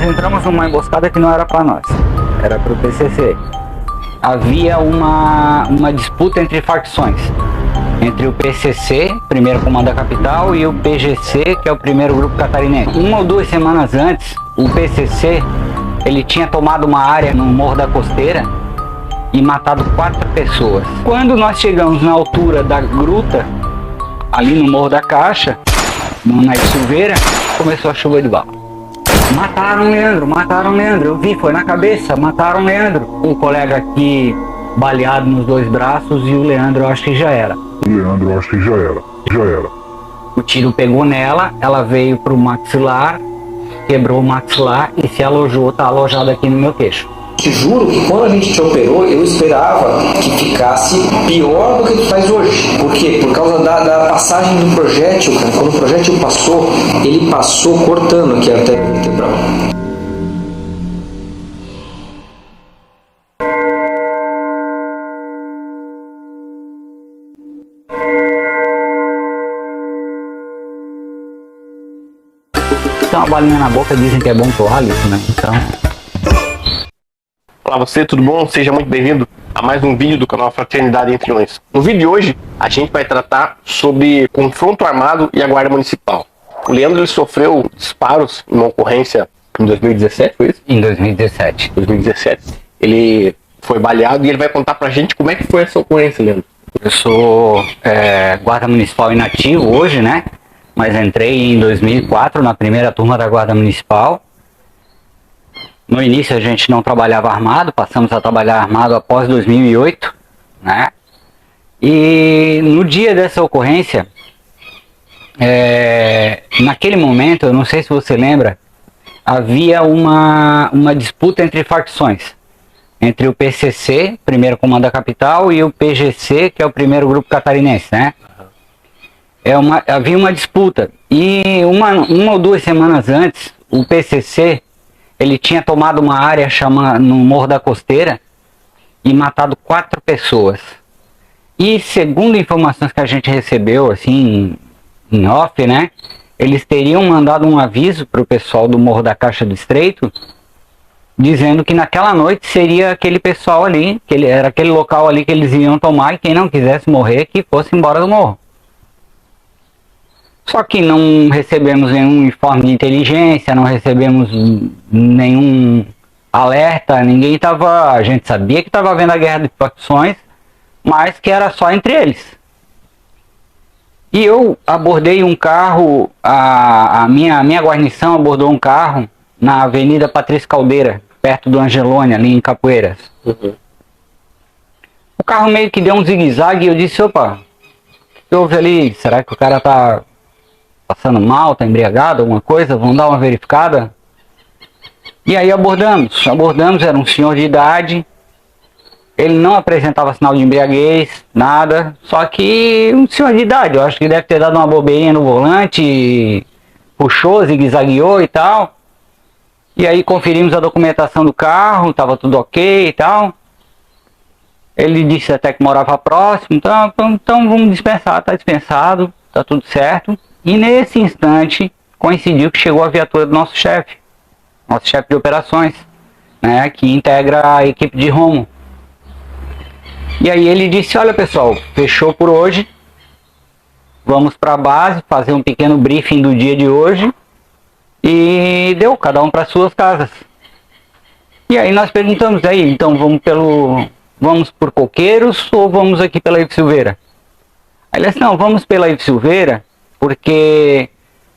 nós entramos numa emboscada que não era para nós, era para o PCC. Havia uma disputa entre facções, entre o PCC, primeiro Comando da Capital, e o PGC, que é o primeiro Grupo Catarinense. 1 ou 2 semanas antes, o PCC ele tinha tomado uma área no Morro da Costeira e matado 4 pessoas. Quando nós chegamos na altura da gruta, ali no Morro da Caixa, na Silveira, começou a chuva de bala. Mataram o Leandro, eu vi, foi na cabeça, mataram o Leandro. O colega aqui baleado nos 2 braços e o Leandro eu acho que já era. O tiro pegou nela, ela veio pro maxilar, quebrou o maxilar e se alojou, tá alojado aqui no meu queixo. Te juro que quando a gente te operou, eu esperava que ficasse pior do que tu faz hoje. Por quê? Por causa da passagem do projétil, cara. Quando o projétil passou, ele passou cortando aqui a artéria vertebral. Tem uma balinha na boca, dizem que é bom pro hálito, né? Então... Olá você, tudo bom? Seja muito bem-vindo a mais um vídeo do canal Fraternidade Entre Leões. No vídeo de hoje, a gente vai tratar sobre confronto armado e a Guarda Municipal. O Leandro ele sofreu disparos em uma ocorrência em 2017, foi isso? Em 2017. 2017. Ele foi baleado e ele vai contar pra gente como é que foi essa ocorrência, Leandro. Eu sou guarda municipal inativo hoje, né? Mas entrei em 2004 na primeira turma da Guarda Municipal. No início a gente não trabalhava armado, passamos a trabalhar armado após 2008, né? E no dia dessa ocorrência, naquele momento, eu não sei se você lembra, havia uma disputa entre facções, entre o PCC, primeiro Comando da Capital, e o PGC, que é o primeiro Grupo Catarinense, né? Havia uma disputa, e uma ou 2 semanas antes, o PCC ele tinha tomado uma área no Morro da Costeira e matado 4 pessoas. E segundo informações que a gente recebeu, assim, em off, né? Eles teriam mandado um aviso para o pessoal do Morro da Caixa do Estreito, dizendo que naquela noite seria aquele pessoal ali, era aquele local ali que eles iam tomar, e quem não quisesse morrer, que fosse embora do morro. Só que não recebemos nenhum informe de inteligência, não recebemos nenhum alerta, a gente sabia que estava havendo a guerra de facções, mas que era só entre eles. E eu abordei um carro, a minha guarnição abordou um carro na Avenida Patrícia Caldeira, perto do Angelone, ali em Capoeiras. Uhum. O carro meio que deu um zigue-zague e eu disse, opa, o que houve ali? Será que o cara tá passando mal, tá embriagado, alguma coisa? Vamos dar uma verificada? E aí abordamos, era um senhor de idade, ele não apresentava sinal de embriaguez, nada, só que um senhor de idade, eu acho que deve ter dado uma bobeirinha no volante, puxou, zigue-zagueou e tal. E aí conferimos a documentação do carro, tava tudo ok e tal. Ele disse até que morava próximo, então vamos dispensar, tá dispensado, tá tudo certo. E nesse instante coincidiu que chegou a viatura do nosso chefe de operações, né, que integra a equipe de Romo. E aí ele disse, olha pessoal, fechou por hoje, vamos para a base, fazer um pequeno briefing do dia de hoje, e deu, cada um para suas casas. E aí nós perguntamos, aí, então vamos por Coqueiros ou vamos aqui pela Ives Silveira? Aí ele disse, não, vamos pela Ives Silveira, porque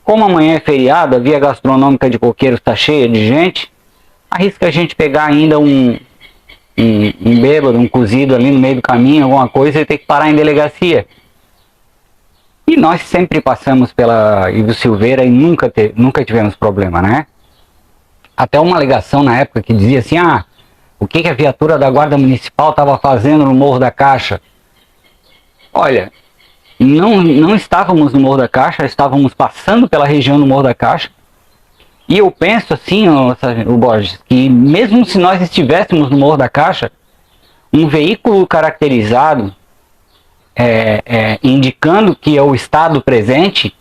como amanhã é feriado, a via gastronômica de Coqueiros está cheia de gente, arrisca a gente pegar ainda um bêbado, um cozido ali no meio do caminho, alguma coisa, e ter que parar em delegacia. E nós sempre passamos pela Ives Silveira e nunca tivemos problema, né? Até uma alegação na época que dizia assim, o que a viatura da Guarda Municipal estava fazendo no Morro da Caixa? Olha, não estávamos no Morro da Caixa, estávamos passando pela região do Morro da Caixa. E eu penso assim, o Borges, que mesmo se nós estivéssemos no Morro da Caixa, um veículo caracterizado, indicando que é o estado presente,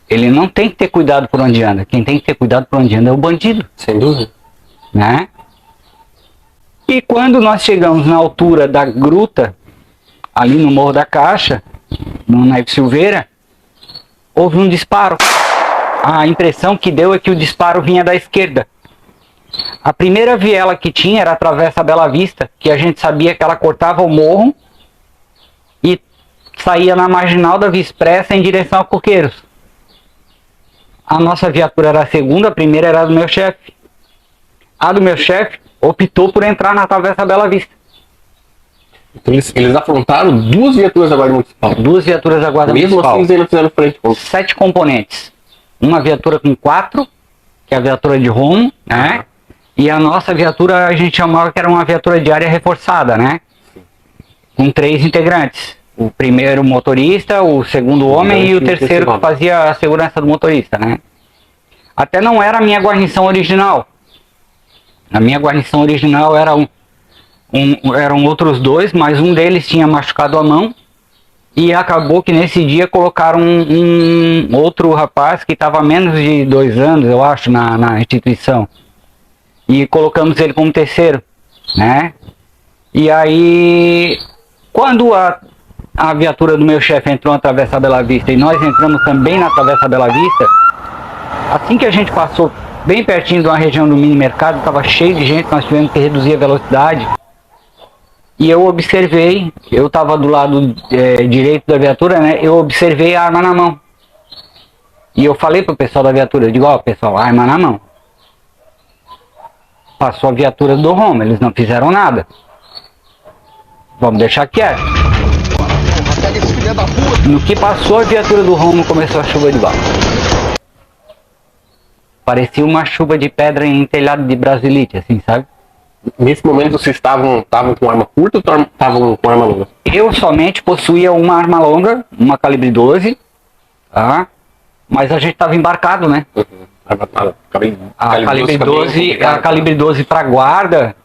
ele não tem que ter cuidado por onde anda. Quem tem que ter cuidado por onde anda é o bandido. Sem dúvida. né? E quando nós chegamos na altura da gruta, ali no Morro da Caixa, no Naipe Silveira, houve um disparo. A impressão que deu é que o disparo vinha da esquerda. A primeira viela que tinha era a Travessa Bela Vista, que a gente sabia que ela cortava o morro e saía na marginal da Via Expressa em direção a Coqueiros. A nossa viatura era a segunda, a primeira era a do meu chefe. A do meu chefe optou por entrar na Travessa Bela Vista. Então eles afrontaram 2 viaturas da Guarda Municipal. 2 viaturas da Guarda Mesmo Municipal. assim, eles ainda fizeram frente. 7 componentes. Uma viatura com 4, que é a viatura de Romo, né? E a nossa viatura, a gente chamava que era uma viatura de área reforçada, né? Com 3 integrantes. O primeiro motorista, o segundo homem e o terceiro que fazia a segurança do motorista, né? Até não era a minha guarnição original. A minha guarnição original eram outros 2, mas um deles tinha machucado a mão. E acabou que nesse dia colocaram um outro rapaz que estava há menos de 2 anos, eu acho, na instituição. E colocamos ele como terceiro, né? E aí, quando a viatura do meu chefe entrou na Travessa Bela Vista e nós entramos também na Travessa Bela Vista, assim que a gente passou bem pertinho de uma região do mini mercado, estava cheio de gente, nós tivemos que reduzir a velocidade. E eu observei, eu estava do lado direito da viatura, né? Eu observei a arma na mão. E eu falei pro pessoal da viatura, eu digo, ó, pessoal, arma na mão. Passou a viatura do Romo, eles não fizeram nada. Vamos deixar quieto. No que passou a viatura do Romo, começou a chuva de bala. Parecia uma chuva de pedra em telhado de brasilite, assim, sabe? Nesse momento vocês estavam com arma curta ou estavam com arma longa? Eu somente possuía uma arma longa, uma calibre 12, tá? Mas a gente estava embarcado, né? A calibre 12 para guarda,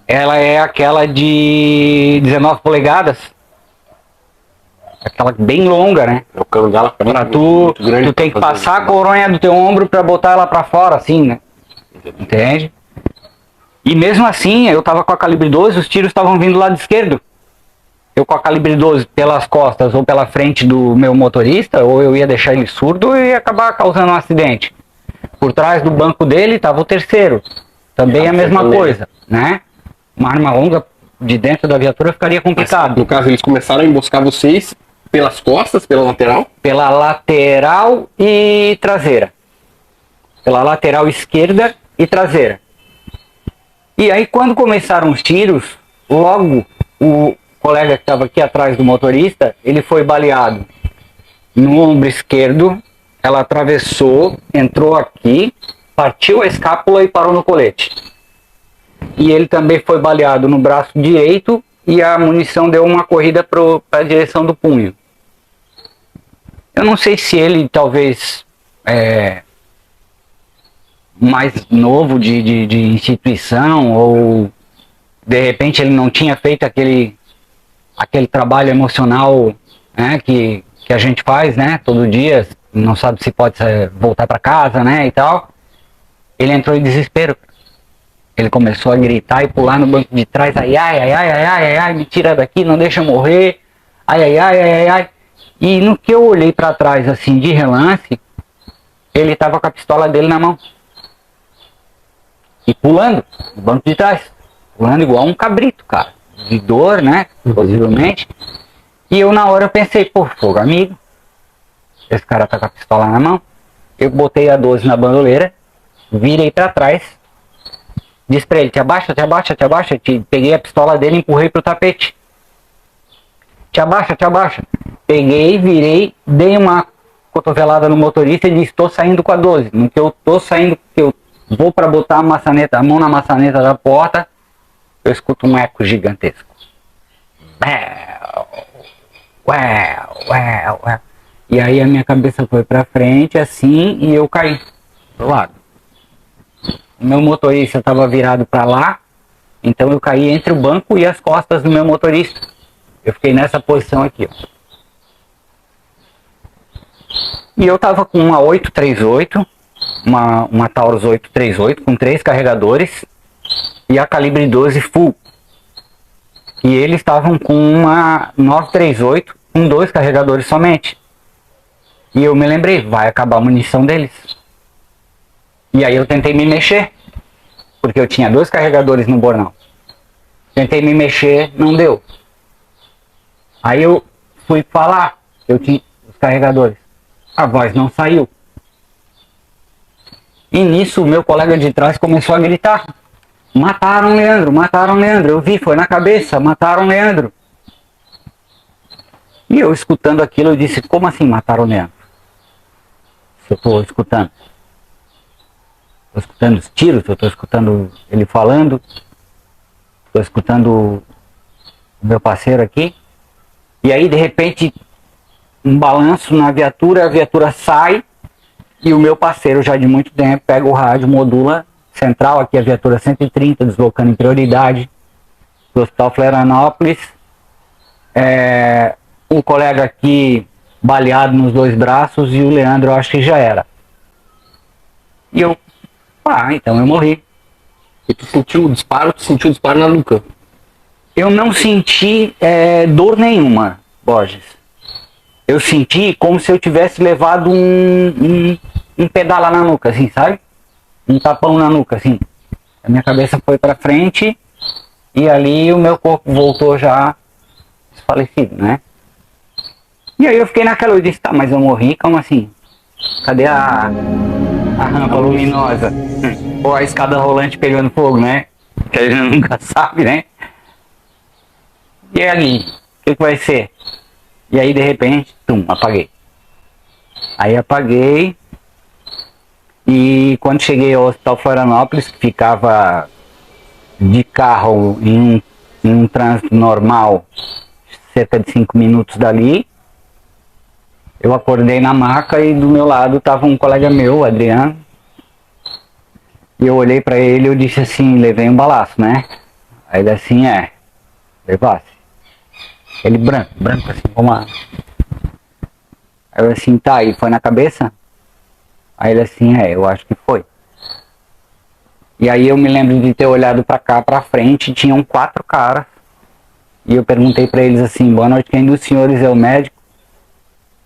ela é aquela de 19 polegadas. Aquela bem longa, né? O cano dela pra tu tem que passar a coronha do teu ombro para botar ela para fora, assim, né? Entende? E mesmo assim, eu tava com a calibre 12, os tiros estavam vindo do lado esquerdo. Eu com a calibre 12 pelas costas ou pela frente do meu motorista, ou eu ia deixar ele surdo e ia acabar causando um acidente. Por trás do banco dele tava o terceiro. Também a mesma coisa, né? Uma arma longa de dentro da viatura ficaria complicado. Mas, no caso, eles começaram a emboscar vocês pelas costas, pela lateral? Pela lateral e traseira. Pela lateral esquerda e traseira. E aí quando começaram os tiros, logo o colega que estava aqui atrás do motorista, ele foi baleado no ombro esquerdo, ela atravessou, entrou aqui, partiu a escápula e parou no colete. E ele também foi baleado no braço direito e a munição deu uma corrida para a direção do punho. Eu não sei se ele talvez mais novo de instituição, ou de repente ele não tinha feito aquele trabalho emocional, né, que a gente faz, né, todo dia, não sabe se pode voltar para casa, né, e tal. Ele entrou em desespero. Ele começou a gritar e pular no banco de trás, ai, me tira daqui, não deixa eu morrer, ai. E no que eu olhei para trás, assim, de relance, ele tava com a pistola dele na mão. E pulando no banco de trás. Pulando igual um cabrito, cara. De dor, né? Possivelmente. E eu na hora pensei, pô, fogo amigo. Esse cara tá com a pistola na mão. Eu botei a 12 na bandoleira. Virei pra trás. Disse pra ele, te abaixa. Peguei a pistola dele e empurrei pro tapete. Te abaixa. Peguei, virei, dei uma cotovelada no motorista e disse, tô saindo com a 12. No que eu tô saindo, que eu vou para botar a mão na maçaneta da porta, eu escuto um eco gigantesco. E aí a minha cabeça foi para frente assim e eu caí pro lado. O meu motorista estava virado para lá, então eu caí entre o banco e as costas do meu motorista. Eu fiquei nessa posição aqui, ó. E eu tava com uma 838, uma Taurus 838 com 3 carregadores, e a calibre 12 full. E eles estavam com uma 938 com 2 carregadores somente. E eu me lembrei, vai acabar a munição deles. E aí eu tentei me mexer, porque eu tinha 2 carregadores no bornal. Tentei me mexer, não deu. Aí eu fui falar, eu tinha os carregadores. A voz não saiu. E nisso o meu colega de trás começou a gritar: mataram o Leandro, mataram o Leandro. Eu vi, foi na cabeça, mataram o Leandro. E eu escutando aquilo, eu disse: como assim mataram o Leandro? Eu estou escutando. Estou escutando os tiros, eu estou escutando ele falando. Estou escutando o meu parceiro aqui. E aí, de repente, um balanço na viatura, a viatura sai. E o meu parceiro, já de muito tempo, pega o rádio, modula central, aqui a viatura 130, deslocando em prioridade do Hospital Florianópolis. O colega aqui baleado nos 2 braços e o Leandro, eu acho que já era. E eu, então eu morri. E tu sentiu o disparo na nuca? Eu não senti dor nenhuma, Borges. Eu senti como se eu tivesse levado um pedala na nuca, assim, sabe? Um tapão na nuca, assim. A minha cabeça foi pra frente e ali o meu corpo voltou já desfalecido, né? E aí eu fiquei naquela, eu disse: tá, mas eu morri, como assim? Cadê a rampa luminosa? Ou a escada rolante pegando fogo, né? Que a gente nunca sabe, né? E aí, o que vai ser? E aí, de repente, apaguei. Aí apaguei. E quando cheguei ao Hospital Florianópolis, que ficava de carro em um trânsito normal, cerca de 5 minutos dali, eu acordei na maca e do meu lado estava um colega meu, o Adriano. E eu olhei para ele e eu disse assim: levei um balaço, né? Aí ele assim: levasse. Ele branco assim, como a... Aí eu assim: tá, e foi na cabeça? Aí ele assim: eu acho que foi. E aí eu me lembro de ter olhado pra cá, pra frente, tinham 4 caras. E eu perguntei pra eles assim: boa noite, quem dos senhores é o médico?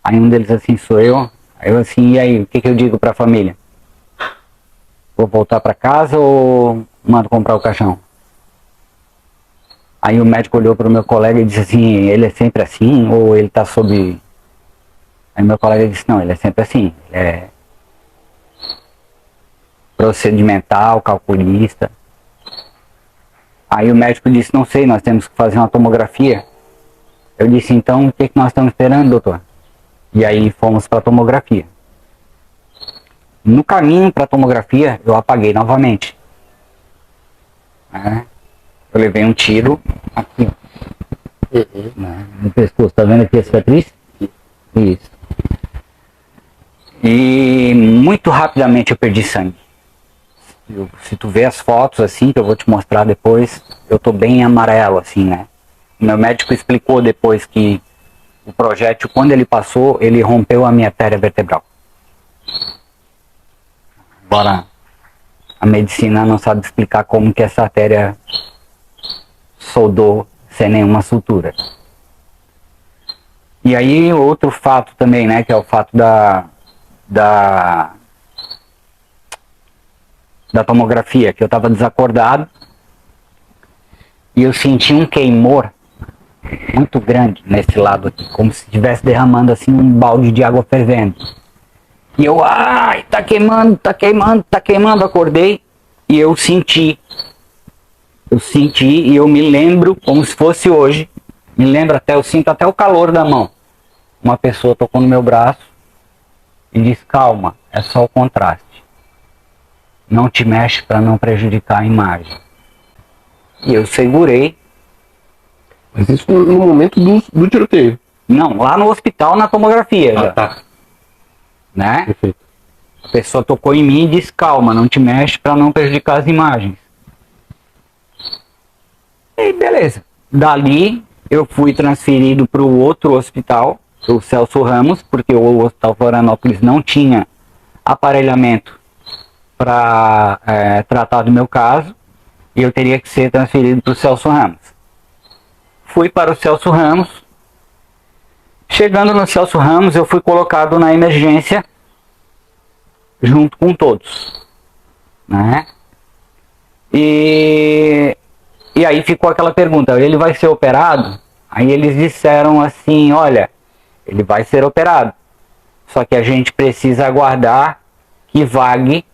Aí um deles assim: sou eu. Aí eu assim: e aí, o que eu digo pra família? Vou voltar pra casa ou mando comprar o caixão? Aí o médico olhou pro meu colega e disse assim: ele é sempre assim ou ele tá sob... Aí meu colega disse: não, ele é sempre assim. Ele é procedimental, calculista. Aí o médico disse: não sei, nós temos que fazer uma tomografia. Eu disse: então o que nós estamos esperando, doutor? E aí fomos para a tomografia. No caminho para a tomografia eu apaguei novamente. Eu levei um tiro aqui, no pescoço. Tá vendo aqui a cicatriz? Isso. E muito rapidamente eu perdi sangue. Se tu vê as fotos assim, que eu vou te mostrar depois, eu tô bem amarelo assim, né? O meu médico explicou depois que o projétil, quando ele passou, ele rompeu a minha artéria vertebral. Agora, a medicina não sabe explicar como que essa artéria soldou sem nenhuma sutura. E aí outro fato também, né, que é o fato da tomografia, que eu estava desacordado e eu senti um queimor muito grande nesse lado aqui, como se estivesse derramando assim um balde de água fervendo. E eu, tá queimando, tá queimando, tá queimando. Acordei e eu senti e eu me lembro como se fosse hoje, me lembro até, eu sinto até o calor da mão. Uma pessoa tocou no meu braço e disse: calma, é só o contraste. Não te mexe para não prejudicar a imagem. E eu segurei. Mas isso no momento do tiroteio? Não, lá no hospital, na tomografia. Já. Tá. Né? Perfeito. A pessoa tocou em mim e disse: calma, não te mexe para não prejudicar as imagens. E beleza. Dali eu fui transferido para o outro hospital, o Celso Ramos, porque o Hospital Florianópolis não tinha aparelhamento para tratar do meu caso. e eu teria que ser transferido para o Celso Ramos. Fui para o Celso Ramos. Chegando no Celso Ramos, eu fui colocado na emergência junto com todos, né? E aí ficou aquela pergunta, ele vai ser operado? Aí eles disseram assim, olha, ele vai ser operado, só que a gente precisa aguardar que vague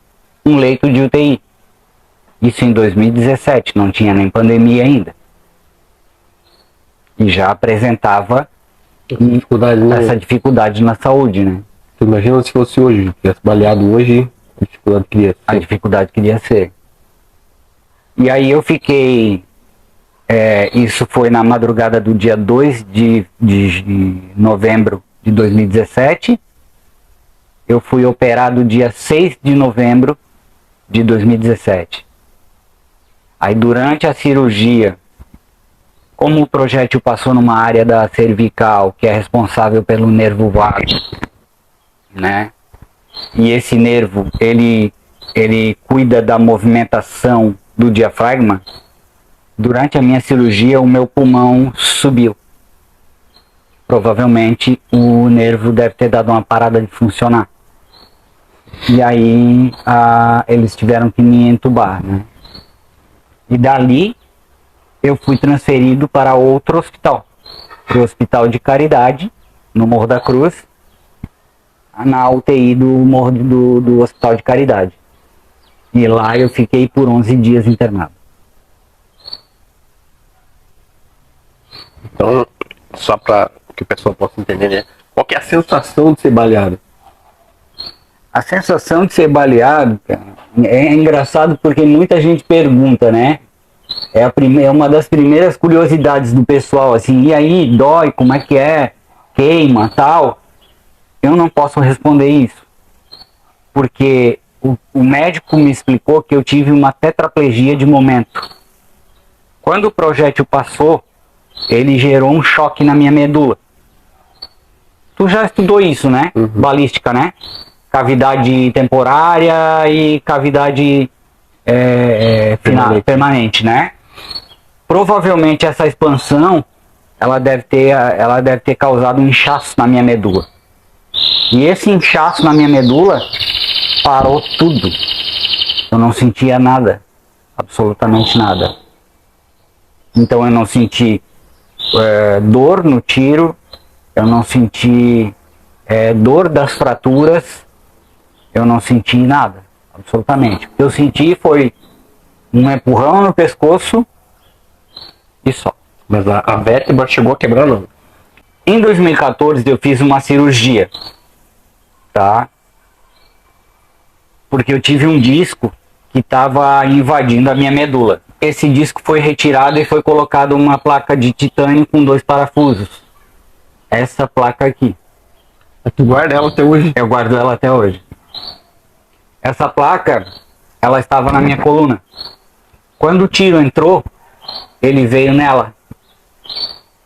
um leito de UTI. Isso em 2017, não tinha nem pandemia ainda. E já apresentava essa dificuldade na saúde, né? Tu imagina se fosse hoje, tivesse baleado hoje, a dificuldade queria ser. A dificuldade queria ser. E aí eu fiquei, isso foi na madrugada do dia 2 de novembro de 2017. Eu fui operado dia 6 de novembro de 2017. Aí durante a cirurgia, como o projétil passou numa área da cervical, que é responsável pelo nervo vago, né? E esse nervo, ele cuida da movimentação do diafragma. Durante a minha cirurgia, o meu pulmão subiu. Provavelmente o nervo deve ter dado uma parada de funcionar. E aí eles tiveram que me entubar, né? E dali eu fui transferido para outro hospital, para o Hospital de Caridade, no Morro da Cruz, na UTI do Hospital de Caridade. E lá eu fiquei por 11 dias internado. Então, só para que o pessoal possa entender, né? Qual que é a sensação de ser baleado? A sensação de ser baleado, cara, é engraçado porque muita gente pergunta, né? É uma das primeiras curiosidades do pessoal, assim, e aí, dói, como é que é? Queima, tal? Eu não posso responder isso, porque o médico me explicou que eu tive uma tetraplegia de momento. Quando o projétil passou, ele gerou um choque na minha medula. Tu já estudou isso, né? Uhum. Balística, né? Cavidade temporária e cavidade permanente, né? Provavelmente essa expansão ela deve ter causado um inchaço na minha medula. E esse inchaço na minha medula parou tudo. Eu não sentia nada, absolutamente nada. Então eu não senti dor no tiro, eu não senti dor das fraturas, eu não senti nada, absolutamente. O que eu senti foi um empurrão no pescoço e só. Mas a vértebra chegou a quebrar, não? Em 2014 eu fiz uma cirurgia, tá? Porque eu tive um disco que estava invadindo a minha medula. Esse disco foi retirado e foi colocado uma placa de titânio com 2 parafusos. Essa placa aqui. Tu guarda ela até hoje? Eu guardo ela até hoje. Essa placa, ela estava na minha coluna. Quando o tiro entrou, ele veio nela.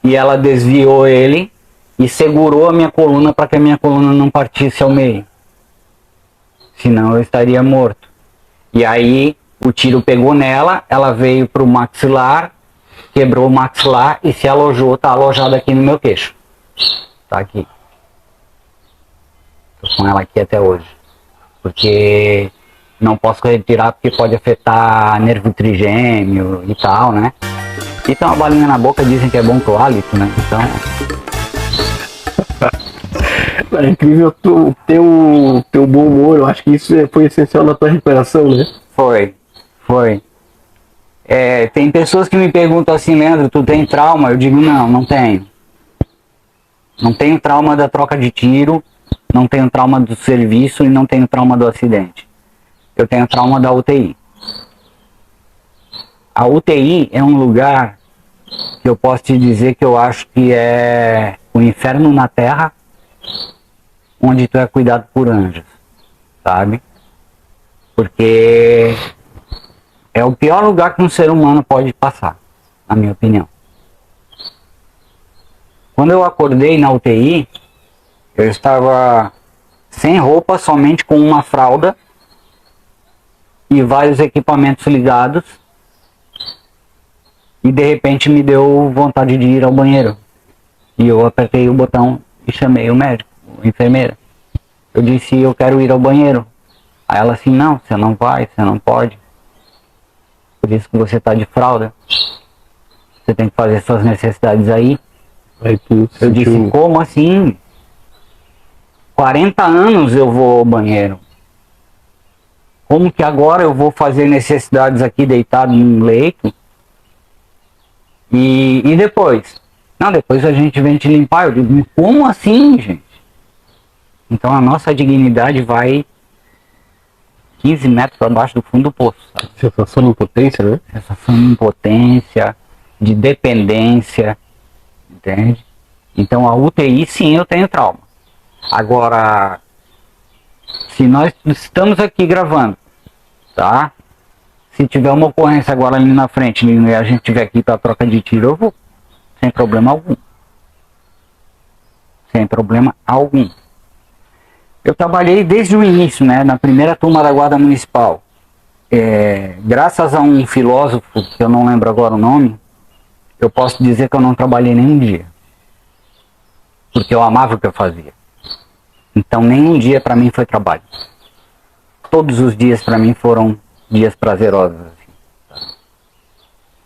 E ela desviou ele e segurou a minha coluna para que a minha coluna não partisse ao meio. Senão eu estaria morto. E aí o tiro pegou nela, ela veio para o maxilar, quebrou o maxilar e se alojou, está alojada aqui no meu queixo. Tá aqui. Tô com ela aqui até hoje. Porque não posso retirar porque pode afetar nervo trigêmeo e tal, né? E tem uma balinha na boca, dizem que é bom pro hálito, né? Então... É incrível o teu bom humor, eu acho que isso foi essencial na tua recuperação, né? Foi. Tem pessoas que me perguntam assim, Leandro, tu tem trauma? Eu digo, não tenho. Não tenho trauma da troca de tiro, não tenho trauma do serviço e não tenho trauma do acidente. Eu tenho trauma da UTI. A UTI é um lugar que eu posso te dizer que eu acho que é o inferno na terra, onde tu é cuidado por anjos, sabe? Porque é o pior lugar que um ser humano pode passar, na minha opinião. Quando eu acordei na UTI, eu estava sem roupa, somente com uma fralda e vários equipamentos ligados E de repente me deu vontade de ir ao banheiro. E eu apertei o botão e chamei o médico, a enfermeira. Eu disse, eu quero ir ao banheiro. Aí ela assim, não, você não vai, você não pode. Por isso que você está de fralda. Você tem que fazer suas necessidades aí. Eu disse, como assim? 40 anos eu vou ao banheiro. Como que agora eu vou fazer necessidades aqui deitado num leito? E depois? Não, depois a gente vem te limpar. Eu digo, como assim, gente? Então a nossa dignidade vai 15 metros para baixo do fundo do poço. Sabe? Sensação de impotência, né? Sensação de impotência, de dependência, entende? Então a UTI, sim, eu tenho trauma. Agora, se nós estamos aqui gravando, tá? Se tiver uma ocorrência agora ali na frente e a gente tiver aqui para troca de tiro, eu vou. Sem problema algum. Sem problema algum. Eu trabalhei desde o início, né? Na primeira turma da Guarda Municipal. Graças a um filósofo, que eu não lembro agora o nome, eu posso dizer que eu não trabalhei nenhum dia. Porque eu amava o que eu fazia. Então nenhum dia para mim foi trabalho. Todos os dias para mim foram dias prazerosos. Assim.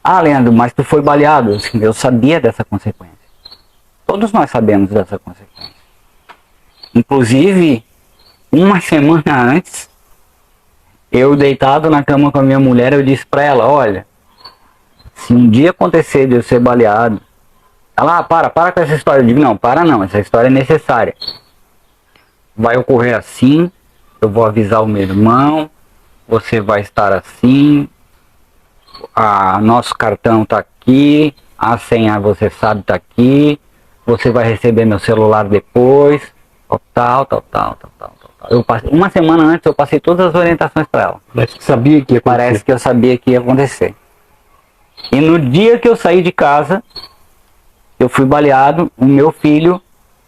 Ah, Leandro, mas tu foi baleado. Assim, eu sabia dessa consequência. Todos nós sabemos dessa consequência. Inclusive, uma semana antes, eu deitado na cama com a minha mulher, eu disse para ela, olha, se um dia acontecer de eu ser baleado, ela, para com essa história. Eu digo, não, para não, essa história é necessária. Vai ocorrer assim, eu vou avisar o meu irmão, você vai estar assim, nosso cartão tá aqui, a senha você sabe tá aqui, você vai receber meu celular depois, tal. Uma semana antes eu passei todas as orientações para ela. Parece que sabia que ia acontecer. Parece que eu sabia que ia acontecer. E no dia que eu saí de casa, eu fui baleado, o meu filho,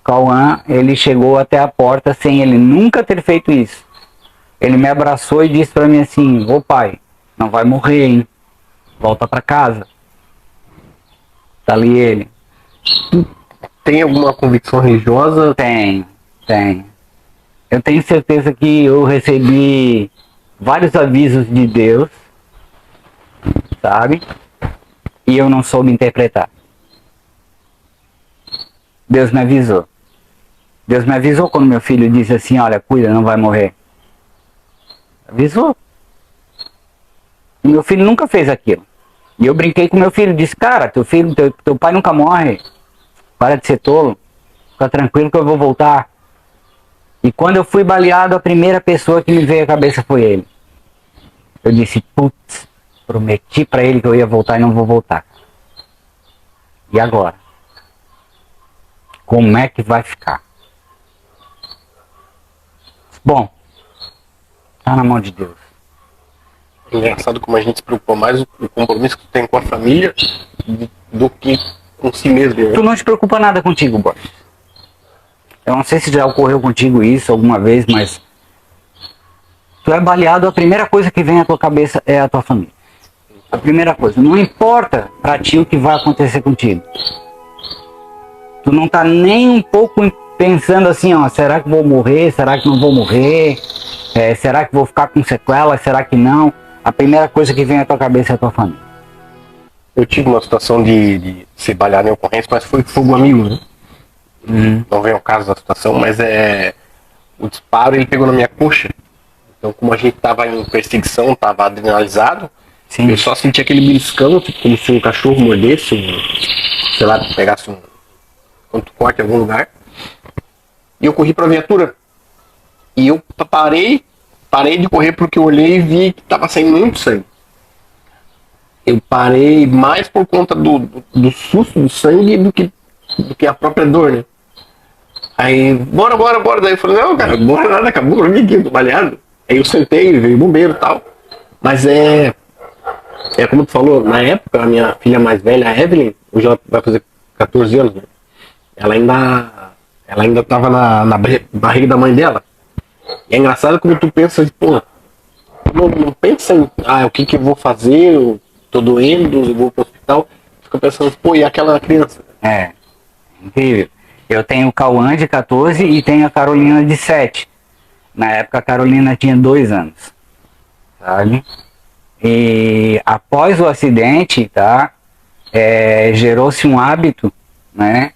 Cauã, ele chegou até a porta sem ele nunca ter feito isso. Ele me abraçou e disse para mim assim, ô pai, não vai morrer, hein? Volta para casa. Tá ali ele. Tem alguma convicção religiosa? Tem. Eu tenho certeza que eu recebi vários avisos de Deus, sabe? E eu não soube interpretar. Deus me avisou. Deus me avisou quando meu filho disse assim, olha, cuida, não vai morrer. Avisou. E meu filho nunca fez aquilo. E eu brinquei com meu filho, disse, cara, teu pai nunca morre. Para de ser tolo. Fica tranquilo que eu vou voltar. E quando eu fui baleado, a primeira pessoa que me veio à cabeça foi ele. Eu disse, putz, prometi para ele que eu ia voltar e não vou voltar. E agora? Como é que vai ficar? Bom, tá na mão de Deus. É engraçado como a gente se preocupa mais o compromisso que tu tem com a família do que com si mesmo. Né? Tu não te preocupa nada contigo, Borges. Eu não sei se já ocorreu contigo isso alguma vez, mas tu é baleado, a primeira coisa que vem à tua cabeça é a tua família. A primeira coisa. Não importa pra ti o que vai acontecer contigo. Tu não tá nem um pouco pensando assim, ó, será que vou morrer? Será que não vou morrer? Será que vou ficar com sequelas? Será que não? A primeira coisa que vem à tua cabeça é a tua família. Eu tive uma situação de ser baleado em ocorrência, mas foi fogo amigo, né? Não vem ao caso da situação, mas o disparo ele pegou na minha coxa. Então, como a gente tava em perseguição, tava adrenalizado, Sim. eu só senti aquele beliscão, tipo, como se um cachorro mordesse, sei lá, pegasse um corte em algum lugar. E eu corri pra viatura. E eu parei de correr porque eu olhei e vi que tava saindo muito sangue. Eu parei mais por conta do susto do sangue do que a própria dor, né? Aí, bora. Daí eu falei, não, cara, bora nada, acabou pra mim aqui, tô baleado. Aí eu sentei, veio o bombeiro e tal. Mas é como tu falou, na época, a minha filha mais velha, a Evelyn, hoje ela vai fazer 14 anos, né? Ela ainda tava na barriga da mãe dela. E é engraçado como tu pensa, pô, não pensa em, o que eu vou fazer, eu tô doendo, eu vou pro hospital. tal, fica pensando, pô, e aquela criança? É, incrível. Eu tenho o Cauã de 14 e tenho a Carolina de 7. Na época a Carolina tinha 2 anos, sabe? E após o acidente, tá? Gerou-se um hábito, né?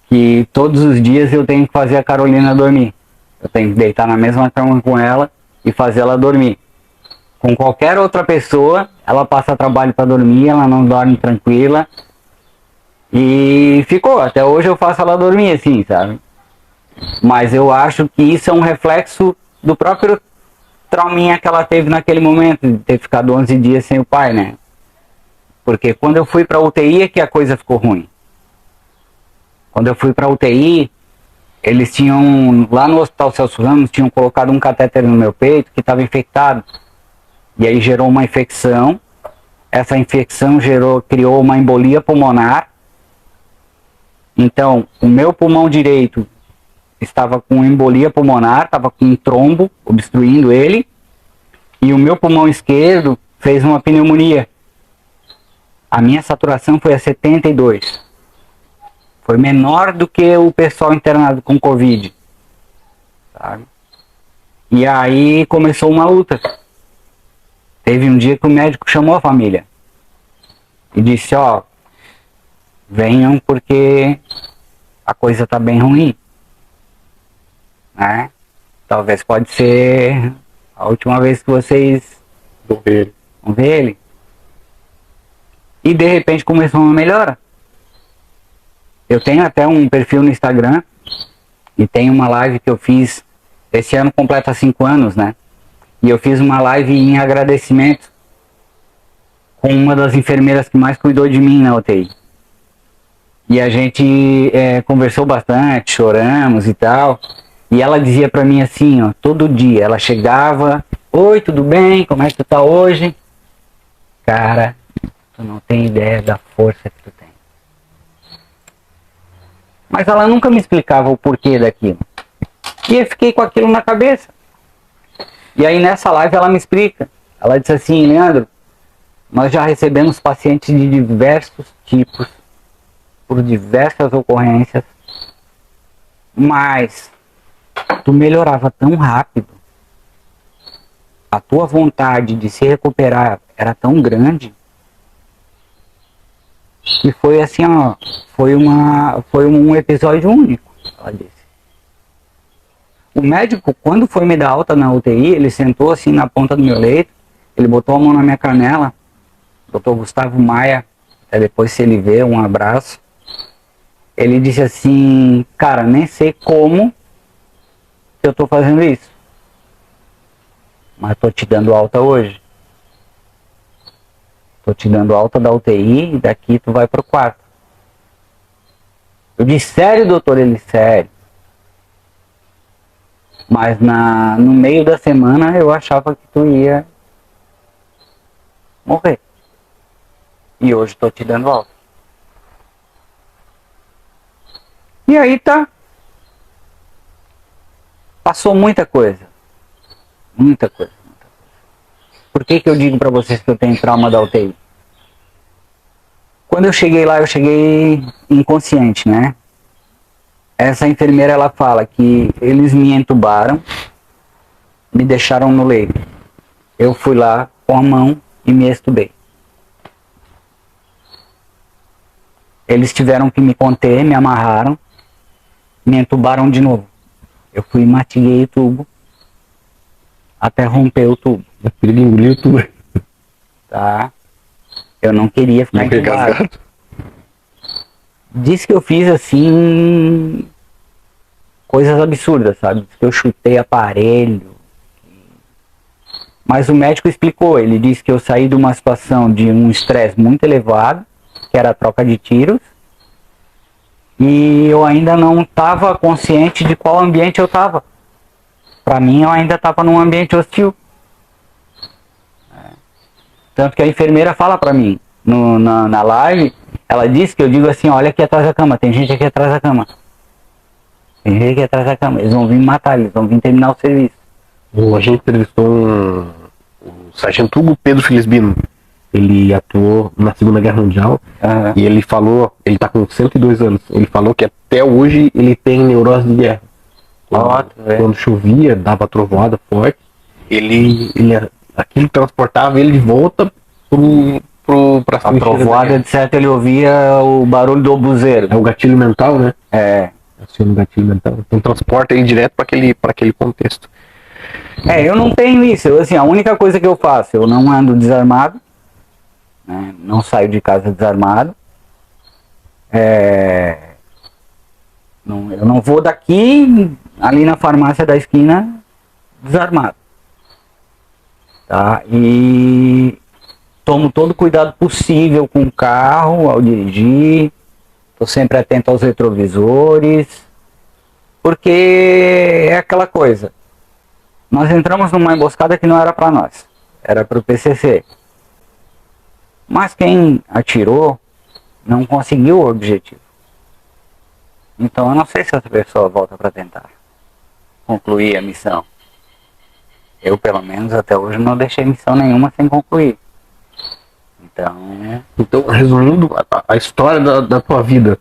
Que todos os dias eu tenho que fazer a Carolina dormir. Eu tenho que deitar na mesma cama com ela e fazer ela dormir. Com qualquer outra pessoa, ela passa trabalho para dormir, ela não dorme tranquila. E ficou, até hoje eu faço ela dormir assim, sabe? Mas eu acho que isso é um reflexo do próprio trauminha que ela teve naquele momento, de ter ficado 11 dias sem o pai, né? Porque quando eu fui pra UTI é que a coisa ficou ruim. Quando eu fui pra UTI, eles tinham, lá no Hospital Celso Ramos, tinham colocado um catéter no meu peito que estava infectado. E aí gerou uma infecção. Essa infecção criou uma embolia pulmonar. Então, o meu pulmão direito estava com embolia pulmonar, estava com um trombo obstruindo ele. E o meu pulmão esquerdo fez uma pneumonia. A minha saturação foi a 72. Foi menor do que o pessoal internado com Covid. Sabe? E aí começou uma luta. Teve um dia que o médico chamou a família. E disse, ó, venham porque a coisa tá bem ruim. Né? Talvez pode ser a última vez que vocês vão ver ele. E de repente começou uma melhora. Eu tenho até um perfil no Instagram e tem uma live que eu fiz, esse ano completa 5 anos, né? E eu fiz uma live em agradecimento com uma das enfermeiras que mais cuidou de mim na UTI. E a gente conversou bastante, choramos e tal. E ela dizia pra mim assim, ó, todo dia, ela chegava, oi, tudo bem? Como é que tu tá hoje? Cara, tu não tem ideia da força que tu tem. Mas ela nunca me explicava o porquê daquilo. E eu fiquei com aquilo na cabeça. E aí nessa live ela me explica. Ela disse assim, Leandro, nós já recebemos pacientes de diversos tipos, por diversas ocorrências, mas tu melhorava tão rápido, a tua vontade de se recuperar era tão grande, que foi assim, ó, foi um episódio único, ela disse. O médico, quando foi me dar alta na UTI, ele sentou assim na ponta do meu leito, ele botou a mão na minha canela, Dr. Gustavo Maia, até depois se ele vê, um abraço. Ele disse assim, cara, nem sei como que eu tô fazendo isso, mas tô te dando alta hoje. Tô te dando alta da UTI e daqui tu vai pro quarto. Eu disse, sério, doutor? Ele, sério. Mas no meio da semana eu achava que tu ia morrer. E hoje tô te dando alta. E aí tá. Passou muita coisa. Muita coisa. Por que eu digo pra vocês que eu tenho trauma da UTI? Quando eu cheguei lá, eu cheguei inconsciente, né? Essa enfermeira, ela fala que eles me entubaram, me deixaram no leito. Eu fui lá com a mão e me estubei. Eles tiveram que me conter, me amarraram, me entubaram de novo. Eu fui e matiguei o tubo até romper o tubo. Ele engoliu tudo. Tá? Eu não queria ficar entubado. Diz que eu fiz assim coisas absurdas, sabe? Diz que eu chutei aparelho. Mas o médico explicou, ele disse que eu saí de uma situação de um estresse muito elevado, que era a troca de tiros, e eu ainda não estava consciente de qual ambiente eu estava. Para mim, eu ainda estava num ambiente hostil. Tanto que a enfermeira fala para mim, na live, ela disse que eu digo assim, olha aqui atrás da cama, tem gente aqui atrás da cama. Tem gente aqui atrás da cama, eles vão vir me matar, eles vão vir terminar o serviço. A gente entrevistou o sargento Hugo Pedro Felisbino. ele atuou na Segunda Guerra Mundial, e ele falou, ele tá com 102 anos, ele falou que até hoje ele tem neurose de guerra. Quando chovia, dava trovoada forte, aquilo transportava ele de volta pra a trovoada, de certo, ele ouvia o barulho do obuseiro. É o gatilho mental, né? Aciona o gatilho mental. Então transporta ele direto para aquele contexto. Eu não tenho isso. A única coisa que eu faço, eu não ando desarmado, né? Não saio de casa desarmado. Eu não vou daqui, ali na farmácia da esquina, desarmado. Tá? E tomo todo o cuidado possível com o carro ao dirigir. Estou sempre atento aos retrovisores. Porque é aquela coisa. Nós entramos numa emboscada que não era para nós. Era para o PCC. Mas quem atirou não conseguiu o objetivo. Então eu não sei se essa pessoa volta para tentar concluir a missão. Eu, pelo menos, até hoje não deixei missão nenhuma sem concluir. Então resumindo, a história da tua vida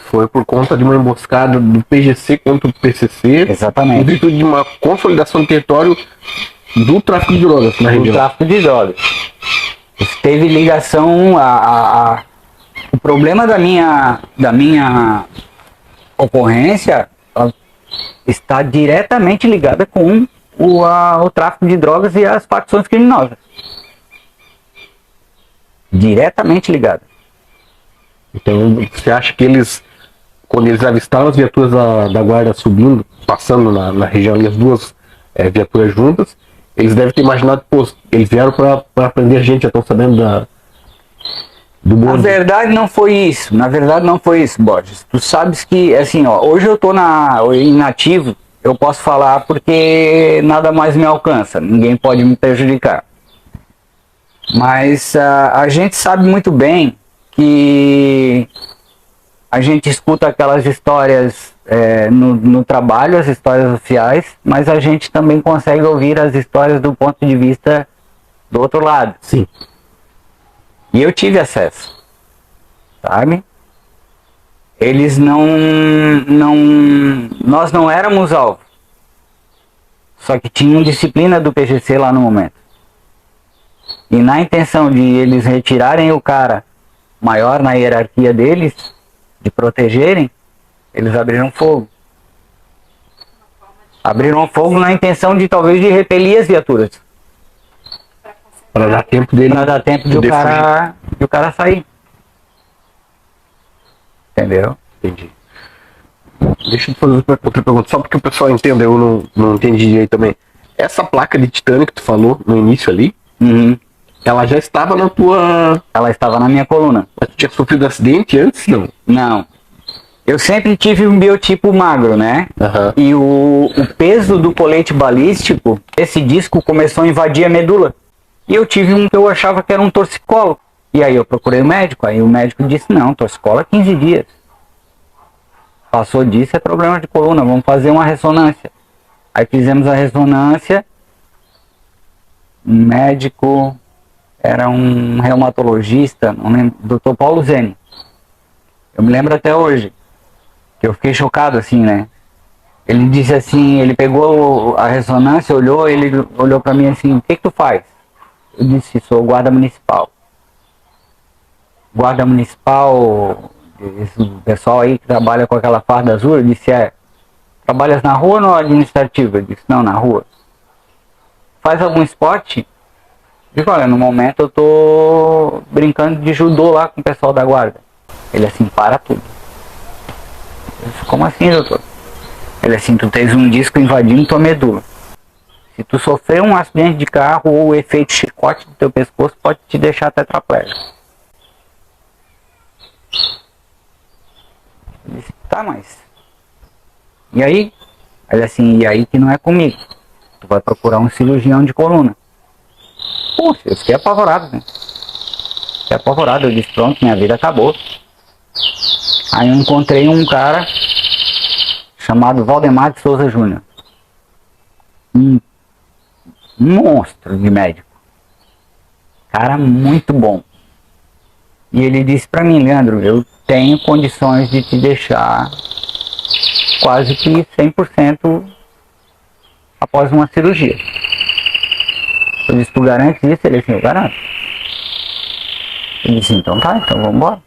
foi por conta de uma emboscada do PGC contra o PCC. Exatamente. Em virtude de uma consolidação do território do tráfico de drogas na região. Do tráfico de drogas. Isso teve ligação o problema da minha ocorrência está diretamente ligada com o tráfico de drogas e as facções criminosas. Diretamente ligada. Então você acha que quando eles avistaram as viaturas da guarda subindo, passando na região ali, as duas viaturas juntas, eles devem ter imaginado, pô, eles vieram para prender a gente, já estão sabendo do bonde. Na verdade não foi isso, Borges. Tu sabes que, hoje eu tô inativo, eu posso falar porque nada mais me alcança, ninguém pode me prejudicar. Mas a gente sabe muito bem que a gente escuta aquelas histórias no trabalho, as histórias oficiais, mas a gente também consegue ouvir as histórias do ponto de vista do outro lado. Sim. E eu tive acesso, sabe? Eles nós não éramos alvo, só que tinham disciplina do PGC lá no momento. E na intenção de eles retirarem o cara maior na hierarquia deles, de protegerem, eles abriram fogo. Abriram fogo na intenção de talvez de repelir as viaturas. Para dar tempo dele. Para dar tempo de o cara sair. Entendeu? Entendi. Deixa eu fazer outra pergunta, só porque o pessoal entenda, eu não entendi direito também. Essa placa de titânio que tu falou no início ali, ela já estava na tua... Ela estava na minha coluna. Mas tu tinha sofrido acidente antes, não? Não. Eu sempre tive um biotipo magro, né? E o peso do colete balístico, esse disco começou a invadir a medula. E eu tive um que eu achava que era um torcicolo. E aí eu procurei o médico, aí o médico disse, não, torcicolo é 15 dias. Passou disso, é problema de coluna, vamos fazer uma ressonância. Aí fizemos a ressonância, o médico era um reumatologista, não lembro, Dr. Paulo Zeni. Eu me lembro até hoje, que eu fiquei chocado assim, né? Ele disse assim, ele pegou a ressonância, ele olhou pra mim assim, o que tu faz? Eu disse, sou guarda municipal. Guarda municipal, esse pessoal aí que trabalha com aquela farda azul, eu disse, trabalhas na rua ou no administrativo? Eu disse, não, na rua. Faz algum esporte? Eu disse, olha, no momento eu tô brincando de judô lá com o pessoal da guarda. Ele assim, para tudo. Eu disse, como assim, doutor? Ele assim, tu tens um disco invadindo tua medula. Se tu sofrer um acidente de carro ou o efeito chicote do teu pescoço, pode te deixar tetraplégico. Eu disse, tá, mas... E aí? Ele assim, e aí que não é comigo. Tu vai procurar um cirurgião de coluna. Pô, eu fiquei apavorado, né? Fiquei apavorado, eu disse, pronto, minha vida acabou. Aí eu encontrei um cara chamado Valdemar de Souza Júnior. Um monstro de médico. Cara muito bom. E ele disse pra mim, Leandro, eu tenho condições de te deixar quase que 100% após uma cirurgia. Eu disse, tu garante isso? Ele disse, eu garanto. Eu disse, então tá, então vamos embora.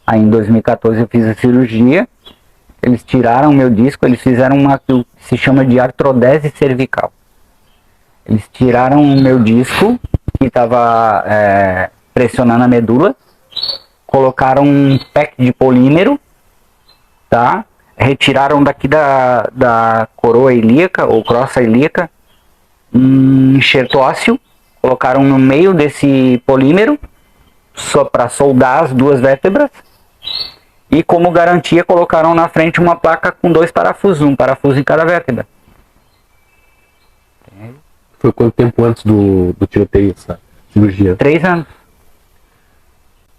Aí em 2014 eu fiz a cirurgia, eles tiraram o meu disco, eles fizeram uma que se chama de artrodese cervical. Eles tiraram o meu disco, que estava pressionando a medula, colocaram um pack de polímero, tá? Retiraram daqui da coroa ilíaca, ou crosta ilíaca, um enxerto ósseo, colocaram no meio desse polímero, só para soldar as duas vértebras, e como garantia colocaram na frente uma placa com 2 parafusos, um parafuso em cada vértebra. Foi quanto tempo antes do tiroteio essa cirurgia? 3 anos.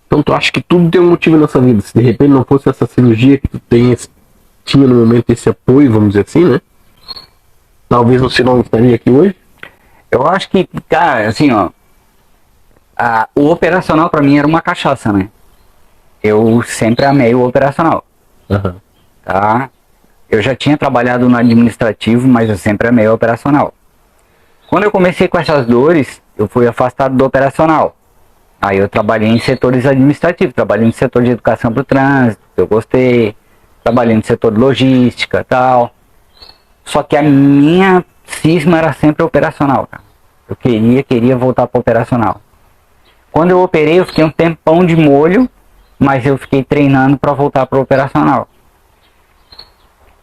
Então tu acha que tudo tem um motivo nessa vida? Se de repente não fosse essa cirurgia que tu tinha no momento esse apoio, vamos dizer assim, né? Talvez você não estaria aqui hoje? Eu acho que, cara, assim, ó, o operacional pra mim era uma cachaça, né? Eu sempre amei o operacional, tá? Eu já tinha trabalhado no administrativo, mas eu sempre amei o operacional. Quando eu comecei com essas dores, eu fui afastado do operacional. Aí eu trabalhei em setores administrativos, trabalhei no setor de educação para o trânsito, eu gostei, trabalhei no setor de logística e tal. Só que a minha cisma era sempre operacional, cara. Eu queria voltar para operacional. Quando eu operei, eu fiquei um tempão de molho, mas eu fiquei treinando para voltar para operacional.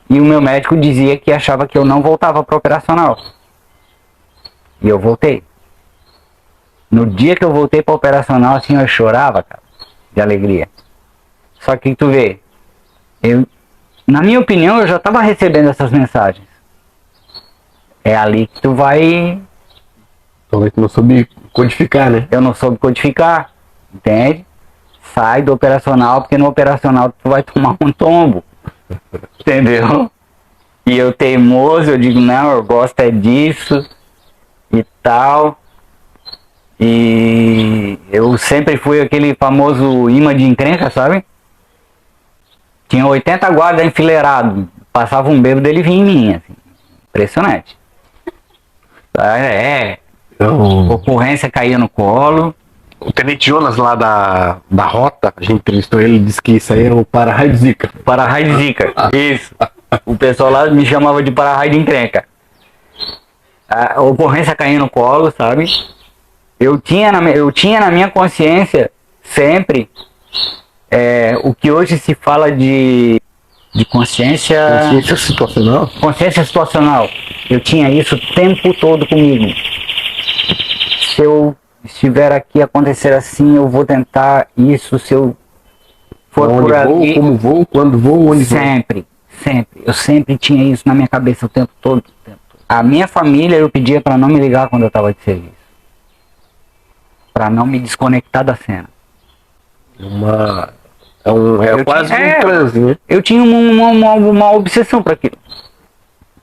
E o meu médico dizia que achava que eu não voltava para operacional. E eu voltei. No dia que eu voltei para operacional, assim, eu chorava, cara, de alegria. Só que tu vê, na minha opinião, eu já estava recebendo essas mensagens. É ali que tu vai... Talvez tu não soube codificar, né? Eu não soube codificar, entende? Sai do operacional, porque no operacional tu vai tomar um tombo. Entendeu? E eu teimoso, eu digo, não, eu gosto é disso e tal. E eu sempre fui aquele famoso imã de encrenca, sabe? Tinha 80 guardas enfileirados, passava um bêbado, ele vinha em mim, assim. Impressionante. Ocorrência caía no colo. O Tenente Jonas lá da Rota, a gente entrevistou ele, disse que isso aí era o para-raio de Zika. Para-raio de Zika, isso. O pessoal lá me chamava de para-raio de encrenca. A ocorrência caía no colo, sabe? Eu tinha na minha consciência sempre o que hoje se fala de consciência situacional. Consciência situacional. Eu tinha isso o tempo todo comigo. Se eu estiver aqui acontecer assim, eu vou tentar isso. Se eu for onde por ali, como vou, quando vou, onde sempre. Eu sempre tinha isso na minha cabeça o tempo todo. A minha família eu pedia para não me ligar quando eu estava de serviço, para não me desconectar da cena. Quase um transe, né? Eu tinha uma obsessão para aquilo.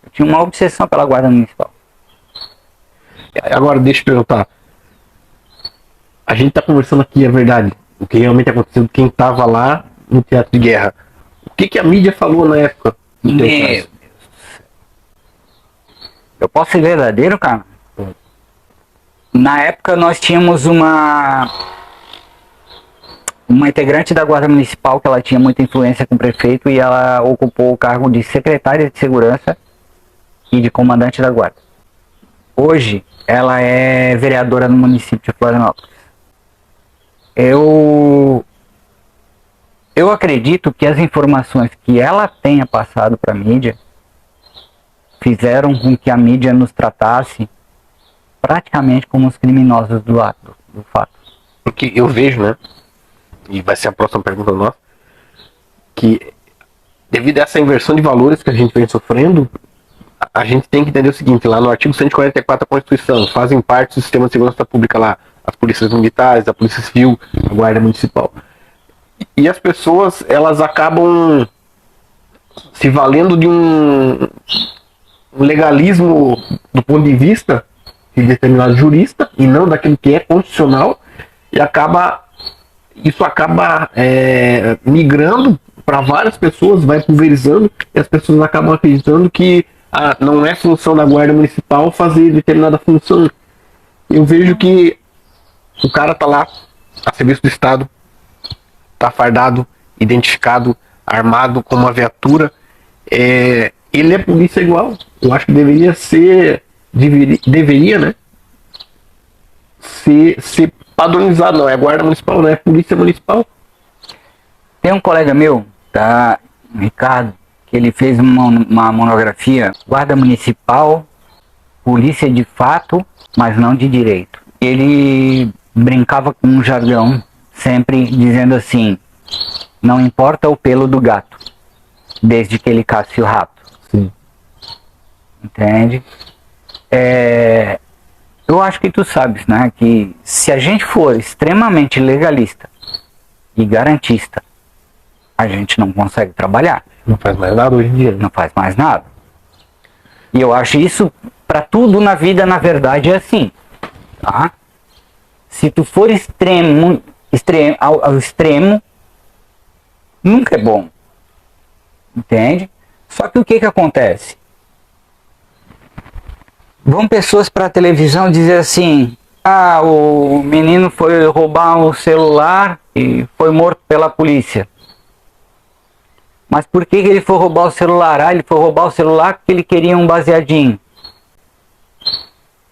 Eu tinha uma obsessão pela guarda municipal. Agora deixa eu perguntar. A gente tá conversando aqui, é verdade. O que realmente aconteceu, quem tava lá no teatro de guerra. O que a mídia falou na época? Meu Deus. Eu posso ser verdadeiro, cara? Na época nós tínhamos uma integrante da Guarda Municipal que ela tinha muita influência com o prefeito e ela ocupou o cargo de secretária de segurança e de comandante da guarda. Hoje ela é vereadora no município de Florianópolis. Eu acredito que as informações que ela tenha passado para a mídia fizeram com que a mídia nos tratasse praticamente como os criminosos do fato. Porque eu vejo, né? E vai ser a próxima pergunta nossa, que devido a essa inversão de valores que a gente vem sofrendo, a gente tem que entender o seguinte: lá no artigo 144 da Constituição, fazem parte do sistema de segurança pública lá, as polícias militares, a polícia civil, a guarda municipal. E as pessoas, elas acabam se valendo de um legalismo do ponto de vista de determinado jurista e não daquilo que é constitucional, e isso acaba migrando para várias pessoas, vai pulverizando, e as pessoas acabam acreditando que não é função da Guarda Municipal fazer determinada função. Eu vejo que o cara tá lá a serviço do Estado, tá fardado, identificado, armado com uma viatura, ele é polícia igual. Eu acho que deveria ser, né, ser padronizado. Não é Guarda Municipal, não é Polícia Municipal. Tem um colega meu, tá, Ricardo, que ele fez uma monografia, Guarda Municipal, Polícia de Fato, mas não de Direito. Ele brincava com um jargão, sempre dizendo assim: não importa o pelo do gato, desde que ele casse o rato. Sim. Entende? Eu acho que tu sabes, né, que se a gente for extremamente legalista e garantista, a gente não consegue trabalhar. Não faz mais nada hoje em dia. Não faz mais nada. E eu acho isso para tudo na vida, na verdade, é assim, tá? Se tu for ao extremo, nunca é bom. Entende? Só que o que acontece? Vão pessoas para a televisão dizer assim: o menino foi roubar o celular e foi morto pela polícia. Mas por que ele foi roubar o celular? Ele foi roubar o celular porque ele queria um baseadinho.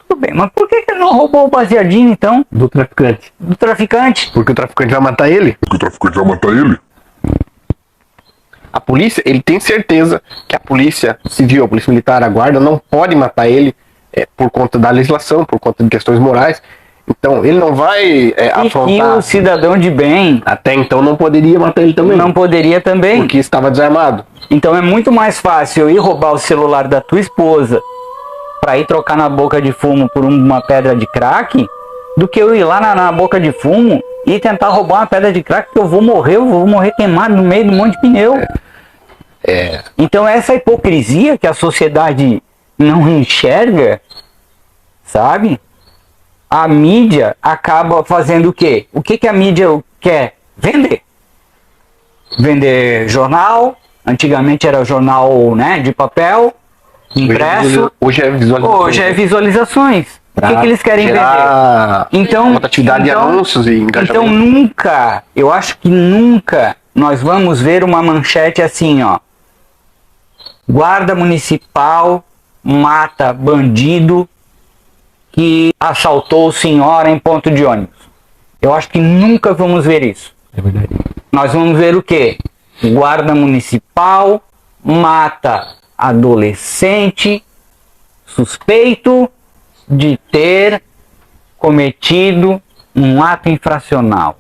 Tudo bem, mas por que ele não roubou o baseadinho então? Do traficante. Do traficante? Porque o traficante vai matar ele. A polícia, ele tem certeza que a polícia civil, a polícia militar, a guarda, não pode matar ele por conta da legislação, por conta de questões morais. Então, ele não vai afrontar... E o cidadão de bem... Até então não poderia matar ele também. Não poderia também. Porque estava desarmado. Então é muito mais fácil eu ir roubar o celular da tua esposa para ir trocar na boca de fumo por uma pedra de crack, do que eu ir lá na boca de fumo e tentar roubar uma pedra de crack, que eu vou morrer queimado no meio de um monte de pneu. Então essa hipocrisia que a sociedade não enxerga, sabe? A mídia acaba fazendo o quê? O que a mídia quer? Vender. Vender jornal. Antigamente era jornal, né, de papel, impresso. Hoje é visualizações. Hoje é visualizações. O que eles querem vender? Então, atividade de anúncios e engajamento. Então nunca, eu acho que nunca nós vamos ver uma manchete assim, ó: Guarda Municipal mata bandido que assaltou senhora em ponto de ônibus. Eu acho que nunca vamos ver isso. É verdade. Nós vamos ver o quê? Guarda Municipal mata adolescente suspeito de ter cometido um ato infracional.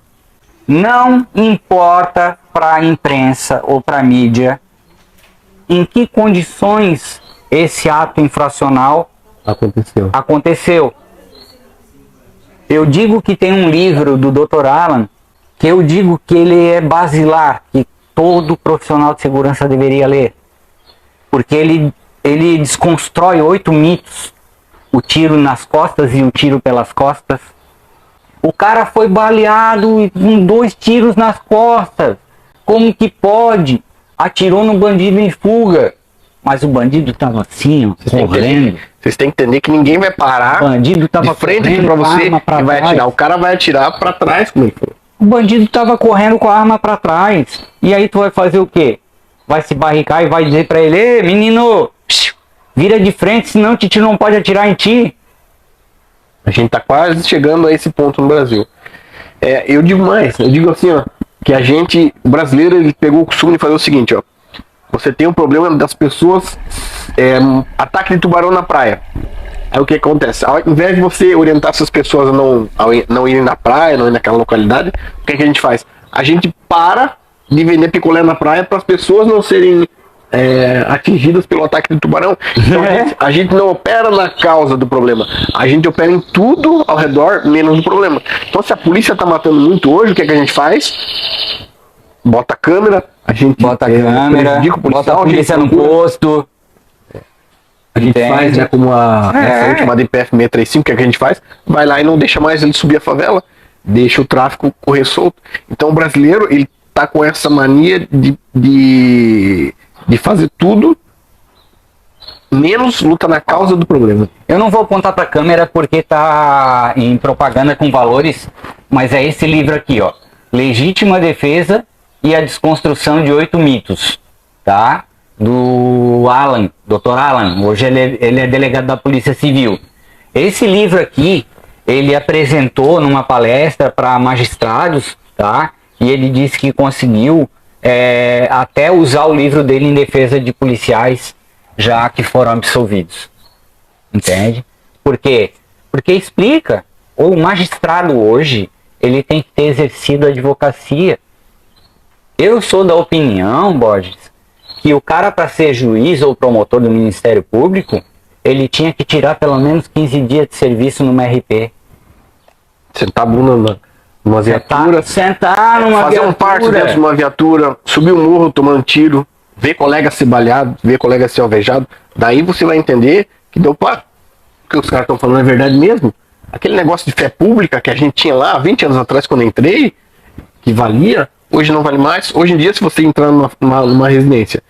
Não importa para a imprensa ou para a mídia em que condições esse ato infracional aconteceu. Eu digo que tem um livro do Dr. Alan que eu digo que ele é basilar, que todo profissional de segurança deveria ler. Porque ele desconstrói 8 mitos. O tiro nas costas e o tiro pelas costas. O cara foi baleado com 2 tiros nas costas. Como que pode? Atirou no bandido em fuga. Mas o bandido tava assim, ó, correndo. Vocês têm que entender que ninguém vai parar O bandido tava de frente correndo pra com a você arma pra e vai trás. atirar. O cara vai atirar pra trás, como ele falou. O bandido tava correndo com a arma pra trás. E aí tu vai fazer o quê? Vai se barricar e vai dizer pra ele: ei, menino, vira de frente, senão o tio não pode atirar em ti. A gente tá quase chegando a esse ponto no Brasil. Eu digo mais, eu digo assim, ó, que o brasileiro, ele pegou o costume de fazer o seguinte, ó. Você tem um problema das pessoas, ataque de tubarão na praia. Aí o que acontece? Ao invés de você orientar essas pessoas a não irem na praia, não ir naquela localidade, o que a gente faz? A gente para de vender picolé na praia para as pessoas não serem atingidas pelo ataque de tubarão. Então a gente não opera na causa do problema, a gente opera em tudo ao redor, menos o problema. Então se a polícia tá matando muito hoje, o que a gente faz? Bota a câmera, a gente Bota a câmera, prejudica o policial, bota a polícia no posto. a a gente faz, né? Como essa última DPF 635, que é a que a gente faz, vai lá e não deixa mais ele subir a favela, deixa o tráfico correr solto. Então o brasileiro, ele tá com essa mania de fazer tudo menos luta na causa do problema. Eu não vou apontar pra câmera porque tá em propaganda com valores, mas é esse livro aqui, ó. Legítima Defesa e a Desconstrução de 8 Mitos, tá? Do Alan, Dr. Alan. Hoje ele é delegado da Polícia Civil. Esse livro aqui, ele apresentou numa palestra para magistrados, tá? E ele disse que conseguiu até usar o livro dele em defesa de policiais já que foram absolvidos. Entende? Por quê? Porque explica, o magistrado hoje, ele tem que ter exercido a advocacia. Eu sou da opinião, Borges, que o cara, para ser juiz ou promotor do Ministério Público, ele tinha que tirar pelo menos 15 dias de serviço numa RP. Sentar a bunda numa viatura. Sentar numa fazer viatura. um parto dentro de uma viatura, subir um morro tomando tiro, ver colega ser baleado, ver colega ser alvejado. Daí você vai entender que deu para. O que os caras estão falando é verdade mesmo. Aquele negócio de fé pública que a gente tinha lá 20 anos atrás quando eu entrei, que valia, hoje não vale mais. Hoje em dia, se você entrar numa residência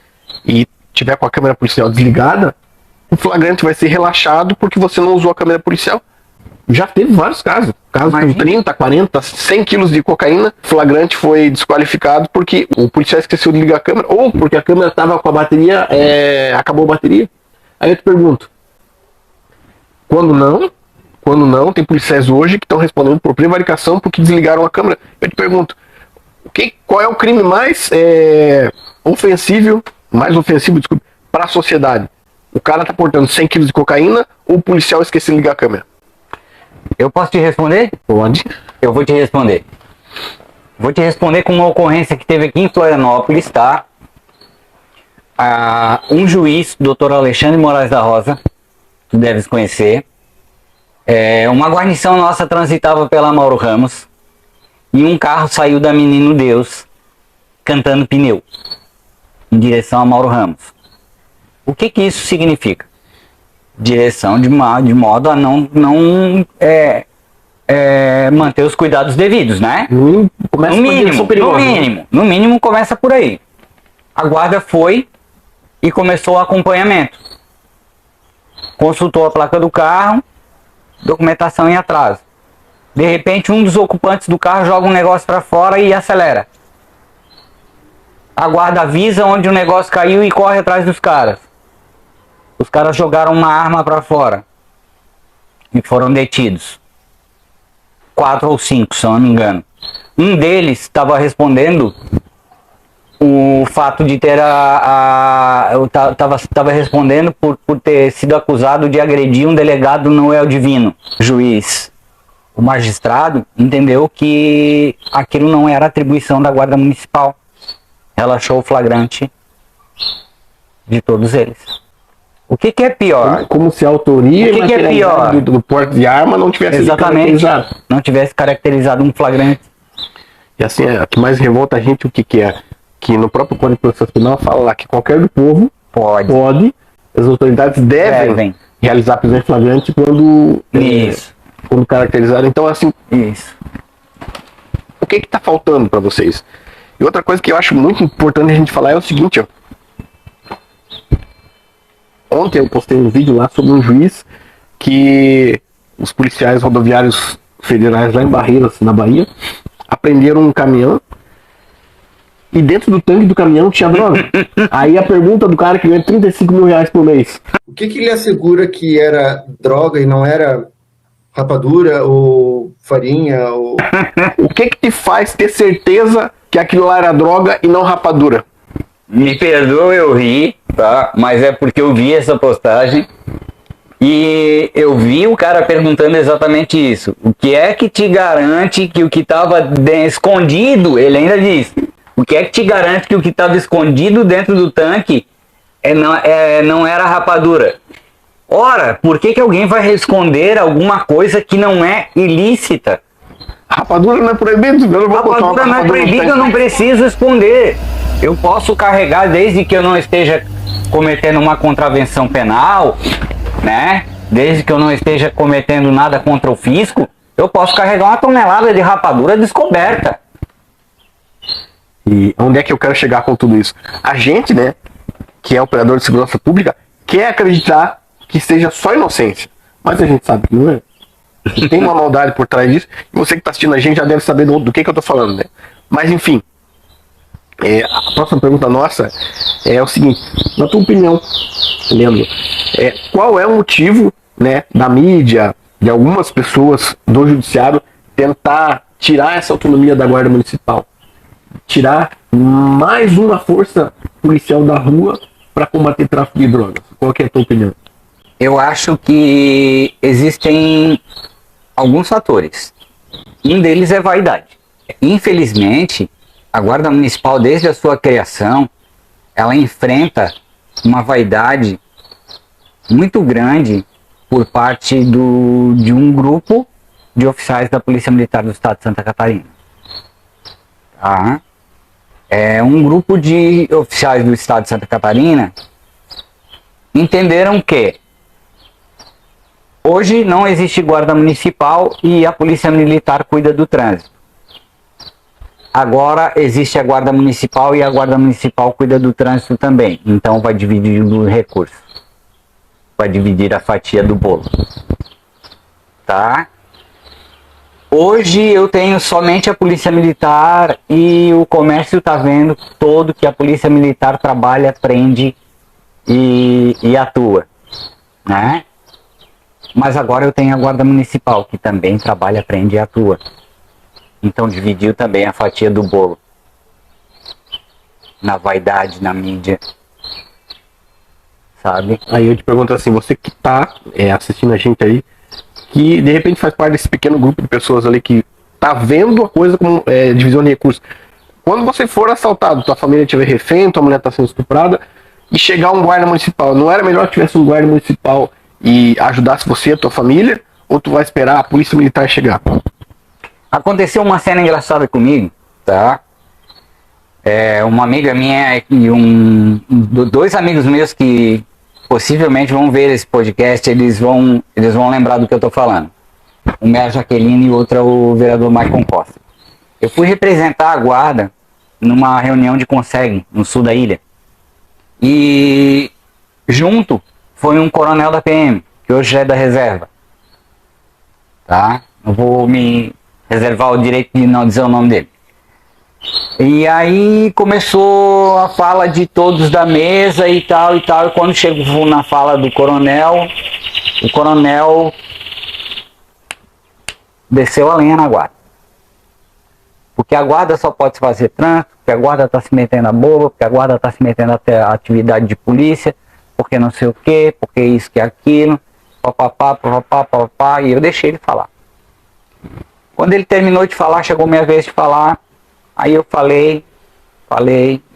e tiver com a câmera policial desligada, o flagrante vai ser relaxado porque você não usou a câmera policial. Já teve vários casos. Casos com 30, 40, 100 quilos de cocaína. O flagrante foi desqualificado porque o policial esqueceu de ligar a câmera ou porque a câmera estava com a bateria, acabou a bateria. Aí eu te pergunto, quando não, tem policiais hoje que estão respondendo por prevaricação porque desligaram a câmera. Eu te pergunto, qual é o crime mais ofensivo para a sociedade? O cara tá portando 100 quilos de cocaína ou o policial esqueceu de ligar a câmera? Eu posso te responder? Pode. Eu vou te responder. Vou te responder com uma ocorrência que teve aqui em Florianópolis, tá? Um juiz, Dr. Alexandre Moraes da Rosa, tu deves conhecer. Uma guarnição nossa transitava pela Mauro Ramos e um carro saiu da Menino Deus cantando pneu em direção a Mauro Ramos. O que isso significa? Direção de modo a não manter os cuidados devidos, né? No mínimo começa por aí. A guarda foi e começou o acompanhamento. Consultou a placa do carro, documentação em atraso. De repente, um dos ocupantes do carro joga um negócio para fora e acelera. A guarda avisa onde o negócio caiu e corre atrás dos caras. Os caras jogaram uma arma para fora e foram detidos. 4 ou 5, se eu não me engano. Um deles estava respondendo o fato de ter estava respondendo por ter sido acusado de agredir um delegado no El Divino. Juiz, o magistrado entendeu que aquilo não era atribuição da Guarda Municipal. Relaxou o flagrante de todos eles. O que é pior? Como se a autoria o que é pior? Do porte de arma não tivesse caracterizado. Não tivesse caracterizado um flagrante. E assim, o que mais revolta a gente, o que é? Que no próprio Código de Processo Penal fala lá que qualquer do povo pode, as autoridades devem realizar prisão flagrante quando caracterizado. Então, assim, o que está faltando para vocês? E outra coisa que eu acho muito importante a gente falar é o seguinte, ó. Ontem eu postei um vídeo lá sobre um juiz que os policiais rodoviários federais lá em Barreiras, na Bahia, apreenderam um caminhão e dentro do tanque do caminhão tinha droga. Aí a pergunta do cara que ganha 35 mil reais por mês. O que lhe assegura que era droga e não era rapadura ou farinha? Ou... O que te faz ter certeza que aquilo lá era droga e não rapadura? Me perdoa eu ri, tá? Mas é porque eu vi essa postagem e eu vi o cara perguntando exatamente isso. O que é que te garante que o que estava escondido, ele ainda diz, o que é que te garante que o que estava escondido dentro do tanque não era rapadura? Ora, por que alguém vai esconder alguma coisa que não é ilícita? Rapadura não é proibido? Rapadura não é proibido, eu não preciso esconder. Eu posso carregar desde que eu não esteja cometendo uma contravenção penal, né? Desde que eu não esteja cometendo nada contra o fisco, eu posso carregar uma tonelada de rapadura descoberta. E onde é que eu quero chegar com tudo isso? A gente, né, que é operador de segurança pública, quer acreditar que seja só inocência. Mas a gente sabe que não é. Tem uma maldade por trás disso. E você que está assistindo a gente já deve saber do que eu estou falando, né? Mas enfim, a próxima pergunta nossa é o seguinte: na tua opinião, Leandro, qual é o motivo, né, da mídia, de algumas pessoas do judiciário tentar tirar essa autonomia da Guarda Municipal? Tirar mais uma força policial da rua para combater tráfico de drogas? Qual que é a tua opinião? Eu acho que existem alguns fatores. Um deles é vaidade. Infelizmente, a Guarda Municipal, desde a sua criação, ela enfrenta uma vaidade muito grande por parte de um grupo de oficiais da Polícia Militar do Estado de Santa Catarina. Tá? É um grupo de oficiais do Estado de Santa Catarina entenderam que hoje não existe guarda municipal e a Polícia Militar cuida do trânsito. Agora existe a Guarda Municipal e a Guarda Municipal cuida do trânsito também. Então vai dividir os recursos. Vai dividir a fatia do bolo. Tá? Hoje eu tenho somente a Polícia Militar e o comércio está vendo todo que a Polícia Militar trabalha, prende e atua. Né? Mas agora eu tenho a Guarda Municipal, que também trabalha, prende e atua. Então dividiu também a fatia do bolo. Na vaidade, na mídia. Sabe? Aí eu te pergunto assim, você que tá assistindo a gente aí, que de repente faz parte desse pequeno grupo de pessoas ali que tá vendo a coisa como divisão de recursos. Quando você for assaltado, tua família estiver refém, tua mulher tá sendo estuprada, e chegar um guarda municipal, não era melhor que tivesse um guarda municipal e ajudasse você e a tua família? Ou tu vai esperar a polícia militar chegar? Aconteceu uma cena engraçada comigo, tá? Uma amiga minha e dois amigos meus que possivelmente vão ver esse podcast, eles vão lembrar do que eu tô falando. Um é a Jaqueline e o outro é o vereador Maicon Costa. Eu fui representar a guarda numa reunião de Conseg, no sul da ilha. E junto foi um coronel da PM, que hoje é da reserva. Tá? Eu vou me reservar o direito de não dizer o nome dele. E aí começou a fala de todos da mesa e tal e tal. E quando chegou na fala do coronel, o coronel desceu a lenha na guarda. Porque a guarda só pode se fazer trânsito, porque a guarda está se metendo a boba, porque a guarda está se metendo até a atividade de polícia, porque não sei o que, porque isso, que aquilo, papapá, papapá, papapá, e eu deixei ele falar. Quando ele terminou de falar, chegou minha vez de falar, aí eu falei,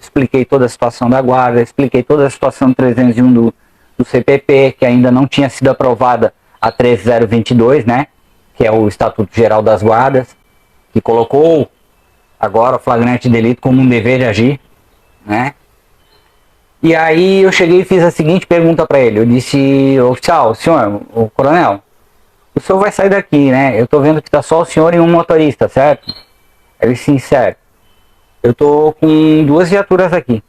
expliquei toda a situação da guarda, expliquei toda a situação do 301 do CPP, que ainda não tinha sido aprovada a 13022, né, que é o Estatuto Geral das Guardas, que colocou agora o flagrante delito como um dever de agir, né. E aí eu cheguei e fiz a seguinte pergunta para ele, eu disse: oficial, senhor, o coronel, o senhor vai sair daqui, né? Eu tô vendo que tá só o senhor e um motorista, certo? Ele disse: sim, certo. Eu tô com 2 viaturas aqui.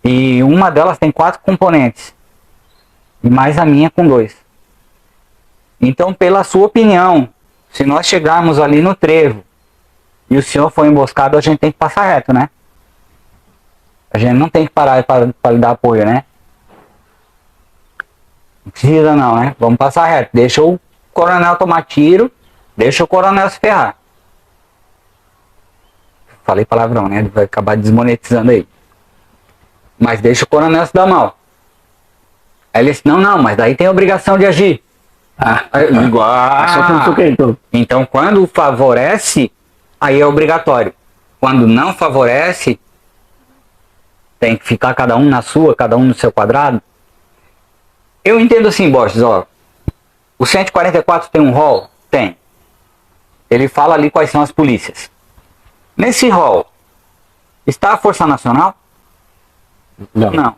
E uma delas tem 4 componentes. E mais a minha com 2. Então, pela sua opinião, se nós chegarmos ali no trevo e o senhor for emboscado, a gente tem que passar reto, né? A gente não tem que parar para lhe dar apoio, né? Não precisa não, né? Vamos passar reto. Deixa o coronel tomar tiro, deixa o coronel se ferrar. Falei palavrão, né? Ele vai acabar desmonetizando aí. Mas deixa o coronel se dar mal. Aí ele disse: não, mas daí tem a obrigação de agir. Eu digo: então quando favorece, aí é obrigatório. Quando não favorece, tem que ficar cada um na sua, cada um no seu quadrado. Eu entendo assim, Borges, ó. O 144 tem um rol? Tem. Ele fala ali quais são as polícias. Nesse rol, está a Força Nacional? Não.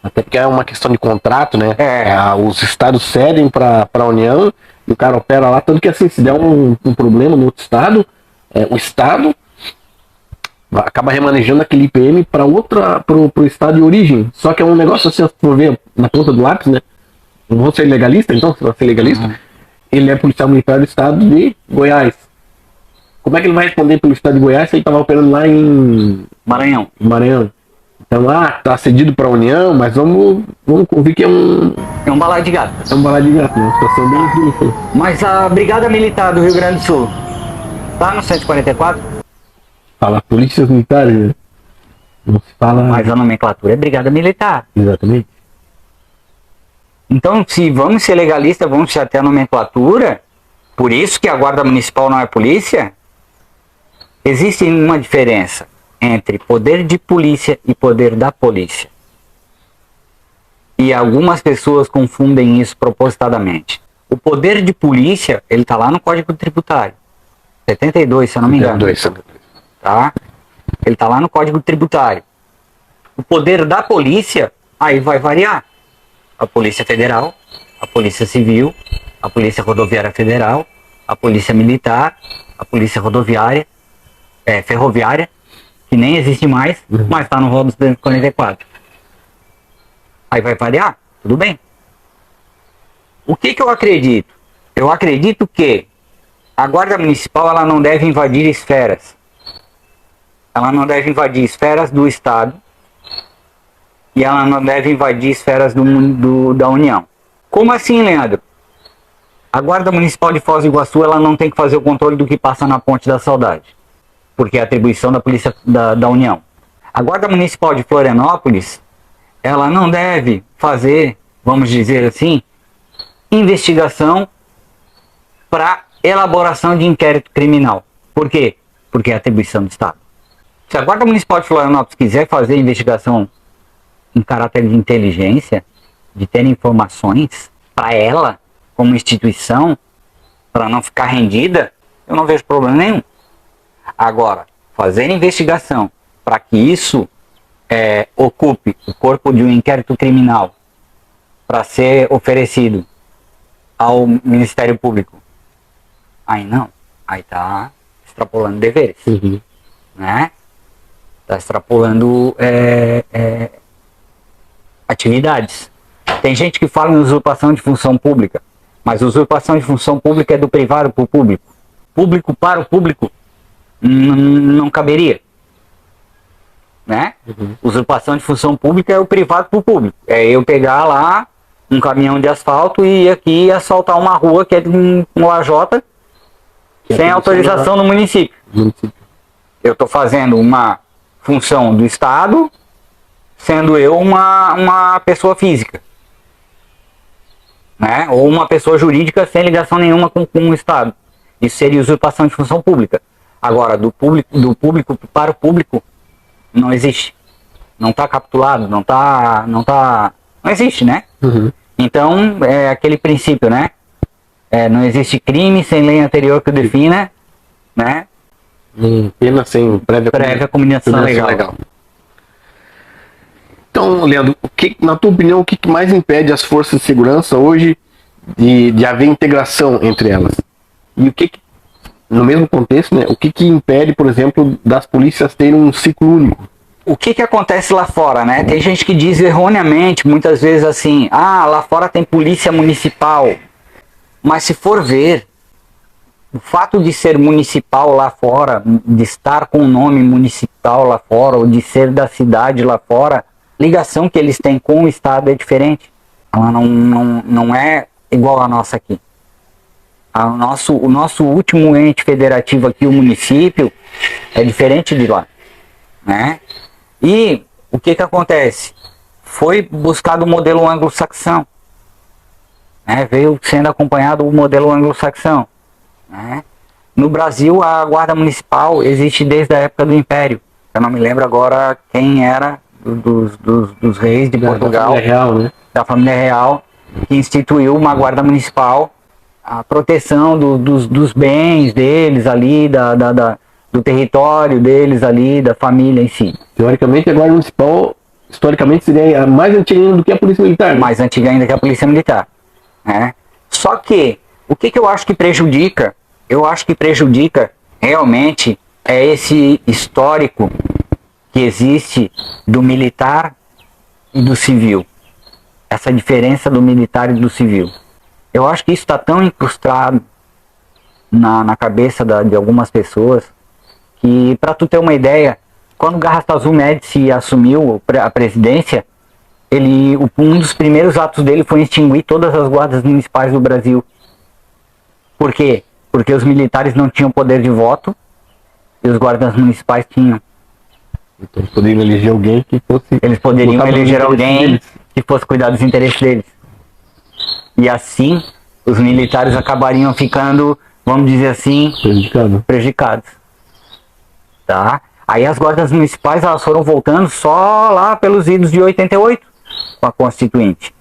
Até porque é uma questão de contrato, né? É. Os estados cedem para a União e o cara opera lá. Tanto que assim, se der um problema no outro estado, o estado acaba remanejando aquele IPM para pro estado de origem. Só que é um negócio assim, se for ver na ponta do lápis, né? Não vou ser legalista, então, se vai ser legalista, ele é policial militar do estado de Goiás. Como é que ele vai responder pelo estado de Goiás se ele estava operando lá em Maranhão. Então, tá cedido para a União, mas vamos convir que é um balaio de gato. É um balaio de gato, né? Uma situação bem difícil. Mas a Brigada Militar do Rio Grande do Sul tá no 144? Fala polícias militares, né? Não se fala. Mas a nomenclatura é Brigada Militar. Exatamente. Então, se vamos ser legalistas, vamos ser até a nomenclatura. Por isso que a Guarda Municipal não é polícia. Existe uma diferença entre poder de polícia e poder da polícia. E algumas pessoas confundem isso propositadamente. O poder de polícia, ele está lá no Código Tributário. 72, se eu não me engano. 72. Tá? Ele está lá no Código Tributário. O poder da polícia, aí vai variar. A Polícia Federal, a Polícia Civil, a Polícia Rodoviária Federal, a Polícia Militar, a Polícia Rodoviária, Ferroviária, que nem existe mais, mas está no rol dos 244. Aí vai variar, tudo bem. O que eu acredito? Eu acredito que a Guarda Municipal ela não deve invadir esferas. Ela não deve invadir esferas do Estado e ela não deve invadir esferas da União. Como assim, Leandro? A Guarda Municipal de Foz do Iguaçu ela não tem que fazer o controle do que passa na Ponte da Saudade, porque é atribuição da Polícia da União. A Guarda Municipal de Florianópolis, ela não deve fazer, vamos dizer assim, investigação para elaboração de inquérito criminal. Por quê? Porque é atribuição do Estado. Se a Guarda Municipal de Florianópolis quiser fazer investigação em caráter de inteligência, de ter informações para ela, como instituição, para não ficar rendida, eu não vejo problema nenhum. Agora, fazer investigação para que isso ocupe o corpo de um inquérito criminal para ser oferecido ao Ministério Público, aí não, aí tá extrapolando deveres, né? Tá extrapolando atividades. Tem gente que fala em usurpação de função pública, mas usurpação de função pública é do privado para o público. Público para o público não caberia, né? Usurpação de função pública é o privado para o público. É eu pegar lá um caminhão de asfalto e ir aqui e asfaltar uma rua que é de um lajota sem autorização do município. Eu estou fazendo uma função do Estado, sendo eu uma pessoa física, né? Ou uma pessoa jurídica sem ligação nenhuma com o Estado. Isso seria usurpação de função pública. Agora, do público para o público, não existe. Não está capitulado, não existe, né? Então, é aquele princípio, né? Não existe crime sem lei anterior que o defina, né? Pena sem prévia combinação legal. Então, Leandro, na tua opinião, o que mais impede as forças de segurança hoje de haver integração entre elas? E o que no mesmo contexto, né, o que impede, por exemplo, das polícias terem um ciclo único? O que acontece lá fora, né? Tem gente que diz erroneamente, muitas vezes assim, lá fora tem polícia municipal. Mas se for ver, o fato de ser municipal lá fora, de estar com o nome municipal lá fora, ou de ser da cidade lá fora, a ligação que eles têm com o Estado é diferente. Ela não é igual a nossa aqui. O nosso último ente federativo aqui, o município, é diferente de lá, né? E o que acontece? Foi buscado o modelo anglo-saxão, né? Veio sendo acompanhado o modelo anglo-saxão, né? No Brasil, a Guarda Municipal existe desde a época do Império. Eu não me lembro agora quem era dos reis de Portugal, da família real, né? Da família real, que instituiu uma Guarda Municipal, a proteção dos bens deles ali, do território deles ali, da família em si. Teoricamente, a Guarda Municipal historicamente seria mais antiga ainda do que a Polícia Militar. Né? Mais antiga ainda que a Polícia Militar. Né? Só que, o que eu acho que prejudica? Eu acho que prejudica realmente é esse histórico que existe do militar e do civil. Essa diferença do militar e do civil. Eu acho que isso está tão incrustado na cabeça de algumas pessoas que, para tu ter uma ideia, quando o Garrastazu Médici assumiu a presidência, um dos primeiros atos dele foi extinguir todas as guardas municipais do Brasil. Por quê? Porque os militares não tinham poder de voto e os guardas municipais tinham. Então eles poderiam eleger alguém que fosse... Eles poderiam eleger alguém que fosse cuidar dos interesses deles. E assim, os militares acabariam ficando, vamos dizer assim, prejudicados. Tá? Aí as guardas municipais elas foram voltando só lá pelos idos de 88, com a Constituinte.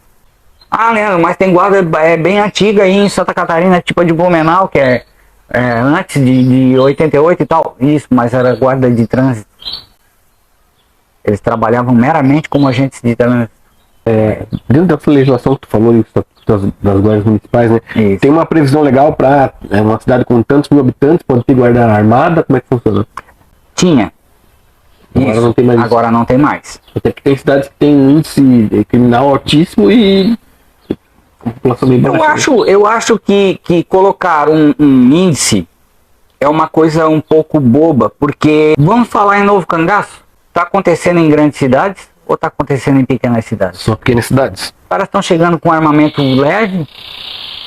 Ah, Leandro, mas tem guarda bem antiga aí em Santa Catarina, tipo a de Blumenau, que é antes de 88 e tal. Isso, mas era guarda de trânsito. Eles trabalhavam meramente como agentes de trânsito. Dentro dessa legislação que tu falou das guardas municipais, né? Isso. Tem uma previsão legal para uma cidade com tantos mil habitantes, pode ter guarda armada, como é que funciona? Tinha. Agora Isso. não tem mais. Agora não tem mais. Até que tem cidades que tem um índice criminal altíssimo e população bem baixa. Eu acho que colocar um índice é uma coisa um pouco boba, porque vamos falar em Novo Cangaço? Está acontecendo em grandes cidades ou está acontecendo em pequenas cidades? Só pequenas cidades. Os caras estão chegando com armamento leve.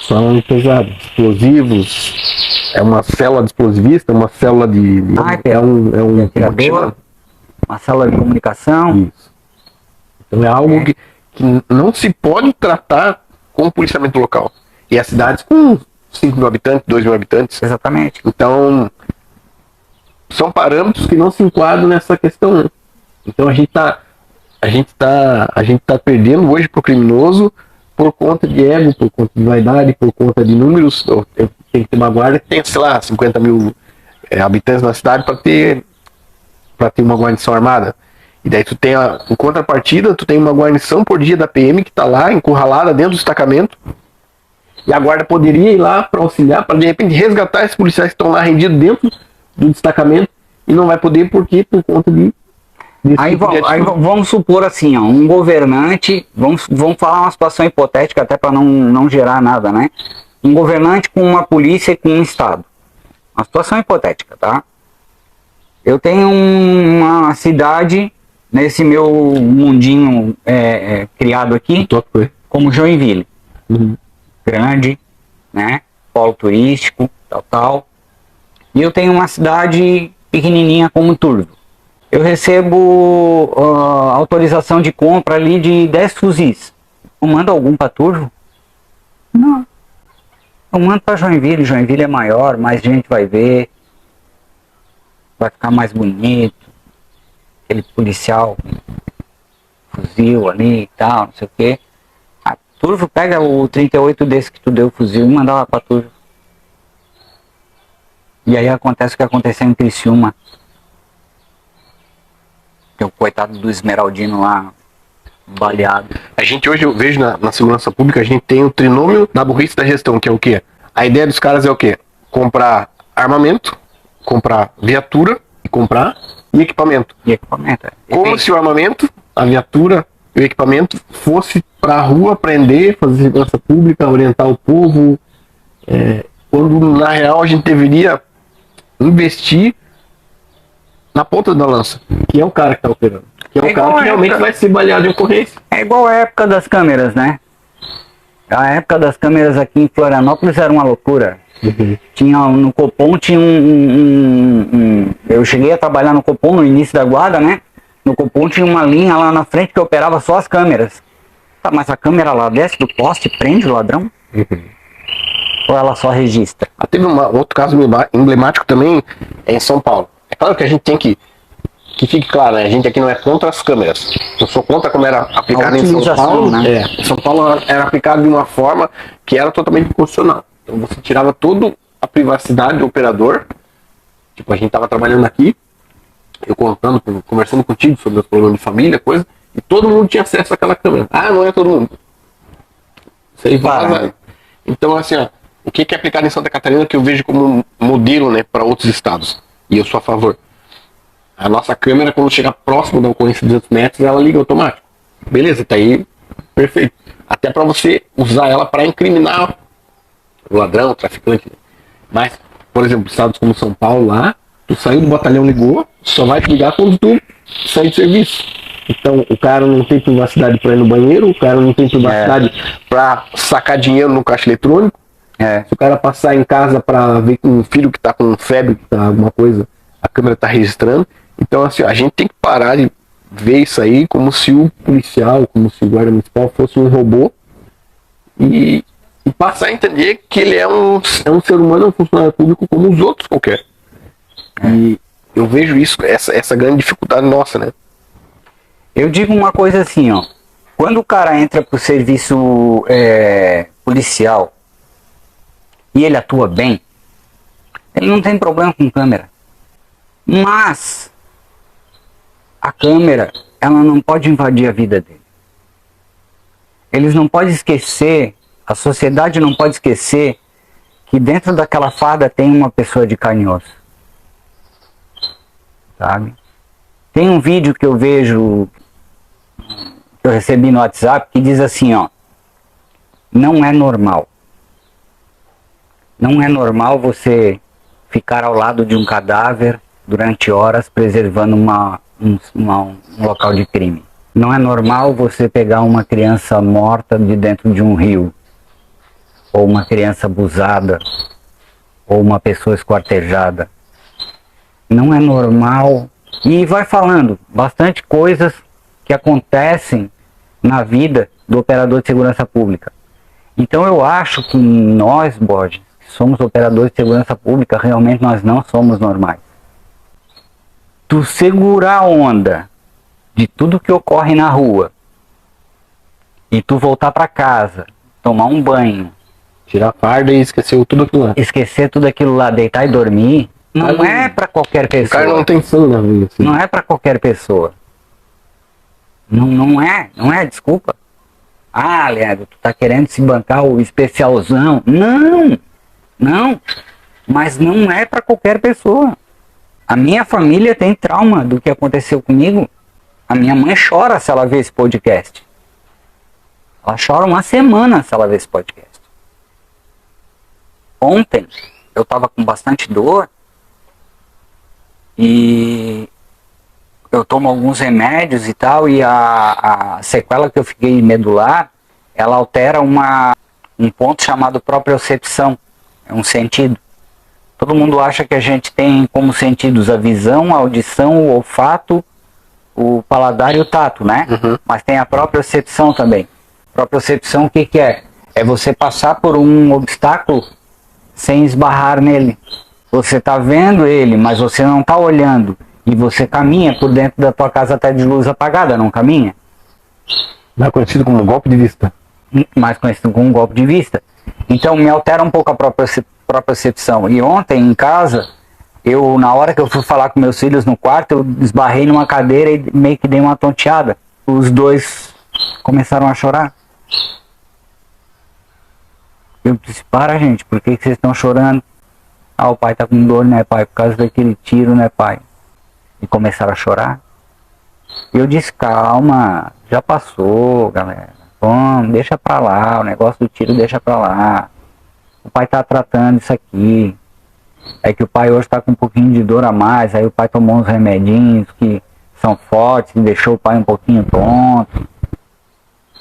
Só armamento pesado. Explosivos. É uma célula de explosivista, uma célula de atirador, uma célula de comunicação. Isso. Então é algo que não se pode tratar com o policiamento local. E as cidades com 5 mil habitantes, 2 mil habitantes. Exatamente. Então, são parâmetros que não se enquadram nessa questão. Né? Então a gente tá perdendo hoje pro criminoso por conta de ego, por conta de vaidade, por conta de números. Tem que ter uma guarda que tem, sei lá, 50 mil habitantes na cidade para ter uma guarnição armada. E daí tu tem em contrapartida, tu tem uma guarnição por dia da PM que tá lá encurralada dentro do destacamento. E a guarda poderia ir lá para auxiliar, para de repente resgatar esses policiais que estão lá rendidos dentro do destacamento e não vai poder por conta de aí vamos supor assim, ó, um governante, vamos falar uma situação hipotética até para não gerar nada, né? Um governante com uma polícia e com um estado. Uma situação hipotética, tá? Eu tenho uma cidade nesse meu mundinho criado aqui, como Joinville. Uhum. Grande, né? Polo turístico, tal. E eu tenho uma cidade pequenininha como Turvo. Eu recebo autorização de compra ali de 10 fuzis. Eu mando algum para Turvo? Não. Eu mando para Joinville. Joinville é maior, mais gente vai ver. Vai ficar mais bonito. Aquele policial, fuzil ali e tal, não sei o quê. A Turvo pega o 38 desse que tu deu o fuzil e manda lá para Turvo. E aí acontece o que aconteceu em Criciúma. Tem o coitado do Esmeraldino lá, baleado. A gente hoje, eu vejo na segurança pública, a gente tem o trinômio da burrice da gestão, que é o quê? A ideia dos caras é o quê? Comprar armamento, comprar viatura e equipamento. Como se o armamento, a viatura e o equipamento fosse pra rua aprender, fazer segurança pública, orientar o povo, quando na real a gente deveria investir na ponta da lança, que é o cara que tá operando, que é o cara que realmente vai ser baleado em ocorrência. É igual a época das câmeras, né? A época das câmeras aqui em Florianópolis era uma loucura. Uhum. Tinha no Copom, tinha eu cheguei a trabalhar no Copom no início da guarda, né? No Copom tinha uma linha lá na frente que operava só as câmeras. Tá, mas a câmera lá desce do poste e prende o ladrão? Uhum. Ou ela só registra? Teve outro caso emblemático também em São Paulo. É claro que a gente tem que fique claro, né? A gente aqui não é contra as câmeras. Eu sou contra como era aplicado em São Paulo. Né? Em São Paulo era aplicado de uma forma que era totalmente inconstitucional. Então você tirava toda a privacidade do operador. Tipo, a gente tava trabalhando aqui, eu conversando contigo sobre os problemas de família, coisa, E todo mundo tinha acesso àquela câmera. Ah, não é todo mundo. Isso aí vaza. Então, assim, ó, o que é aplicado em Santa Catarina que eu vejo como modelo, né, para outros estados? E eu sou a favor. A nossa câmera, quando chega próximo da ocorrência de 200 metros, ela liga automático. Beleza, tá aí, perfeito. Até para você usar ela para incriminar o ladrão, o traficante. Mas, por exemplo, estados como São Paulo lá, tu saiu do batalhão, ligou, só vai te ligar quando tu sair de serviço. Então, o cara não tem privacidade para ir no banheiro, o cara não tem privacidade para sacar dinheiro no caixa eletrônico. Se o cara passar em casa para ver com um filho que tá com febre, que tá alguma coisa, a câmera tá registrando. Então, assim, a gente tem que parar de ver isso aí como se o policial, como se o guarda municipal fosse um robô e passar a entender que ele é um ser humano, um funcionário público como os outros qualquer. E eu vejo isso, essa grande dificuldade nossa, né? Eu digo uma coisa assim, ó. Quando o cara entra pro serviço policial e ele atua bem, ele não tem problema com câmera. Mas a câmera, ela não pode invadir a vida dele. Eles não podem esquecer, a sociedade não pode esquecer que dentro daquela farda tem uma pessoa de carne e osso. Sabe? Tem um vídeo que eu vejo, que eu recebi no WhatsApp, que diz assim, ó: não é normal. Não é normal você ficar ao lado de um cadáver durante horas preservando um local de crime. Não é normal você pegar uma criança morta de dentro de um rio, ou uma criança abusada, ou uma pessoa esquartejada. Não é normal. E vai falando bastante coisas que acontecem na vida do operador de segurança pública. Então eu acho que nós, Borges, que somos operadores de segurança pública, realmente nós não somos normais. Tu segurar a onda de tudo que ocorre na rua e tu voltar para casa, tomar um banho, Tirar a farda e esqueceu tudo aquilo lá. esquecer tudo aquilo lá, deitar e dormir, não é para qualquer O cara pessoa. não tem sono na vida. Assim. Não é para qualquer pessoa. Não é, desculpa. Ah, Leandro, tu tá querendo se bancar o especialzão. Não. Mas não é para qualquer pessoa. A minha família tem trauma do que aconteceu comigo. A minha mãe chora se ela vê esse podcast. Ela chora uma semana se ela vê esse podcast. Ontem eu tava com bastante dor e eu tomo alguns remédios e tal, e a sequela que eu fiquei medular, ela altera um ponto chamado propriocepção, é um sentido. Todo mundo acha que a gente tem como sentidos a visão, a audição, o olfato, o paladar e o tato, né? Uhum. Mas tem a propriocepção também. Propriocepção, o que é? É você passar por um obstáculo sem esbarrar nele. Você está vendo ele, mas você não está olhando. E você caminha por dentro da tua casa até de luz apagada, não caminha? Mais conhecido como golpe de vista. Mais conhecido como um golpe de vista. Então me altera um pouco a propriocepção. E ontem em casa, na hora que eu fui falar com meus filhos no quarto, eu esbarrei numa cadeira e meio que dei uma tonteada. Os dois começaram a chorar. Eu disse: para, gente, por que vocês estão chorando? Ah, o pai tá com dor, né, pai? Por causa daquele tiro, né, pai? E começaram a chorar. E eu disse: calma, já passou, galera. Vamos, deixa pra lá, o negócio do tiro deixa pra lá. O pai tá tratando isso aqui. É que o pai hoje tá com um pouquinho de dor a mais, aí o pai tomou uns remedinhos que são fortes, que deixou o pai um pouquinho tonto.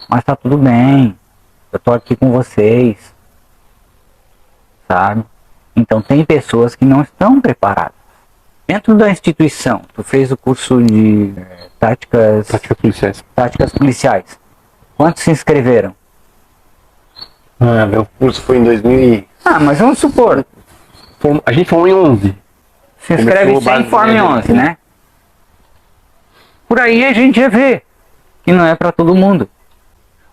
Mas tá tudo bem, eu tô aqui com vocês, sabe? Então tem pessoas que não estão preparadas. Dentro da instituição, tu fez o curso de táticas policiais. Quantos se inscreveram? Ah, meu curso foi em 2000 mas vamos supor, A gente foi em 11. se inscreve Começou sem forma em 11, né? Por aí a gente já vê que não é para todo mundo.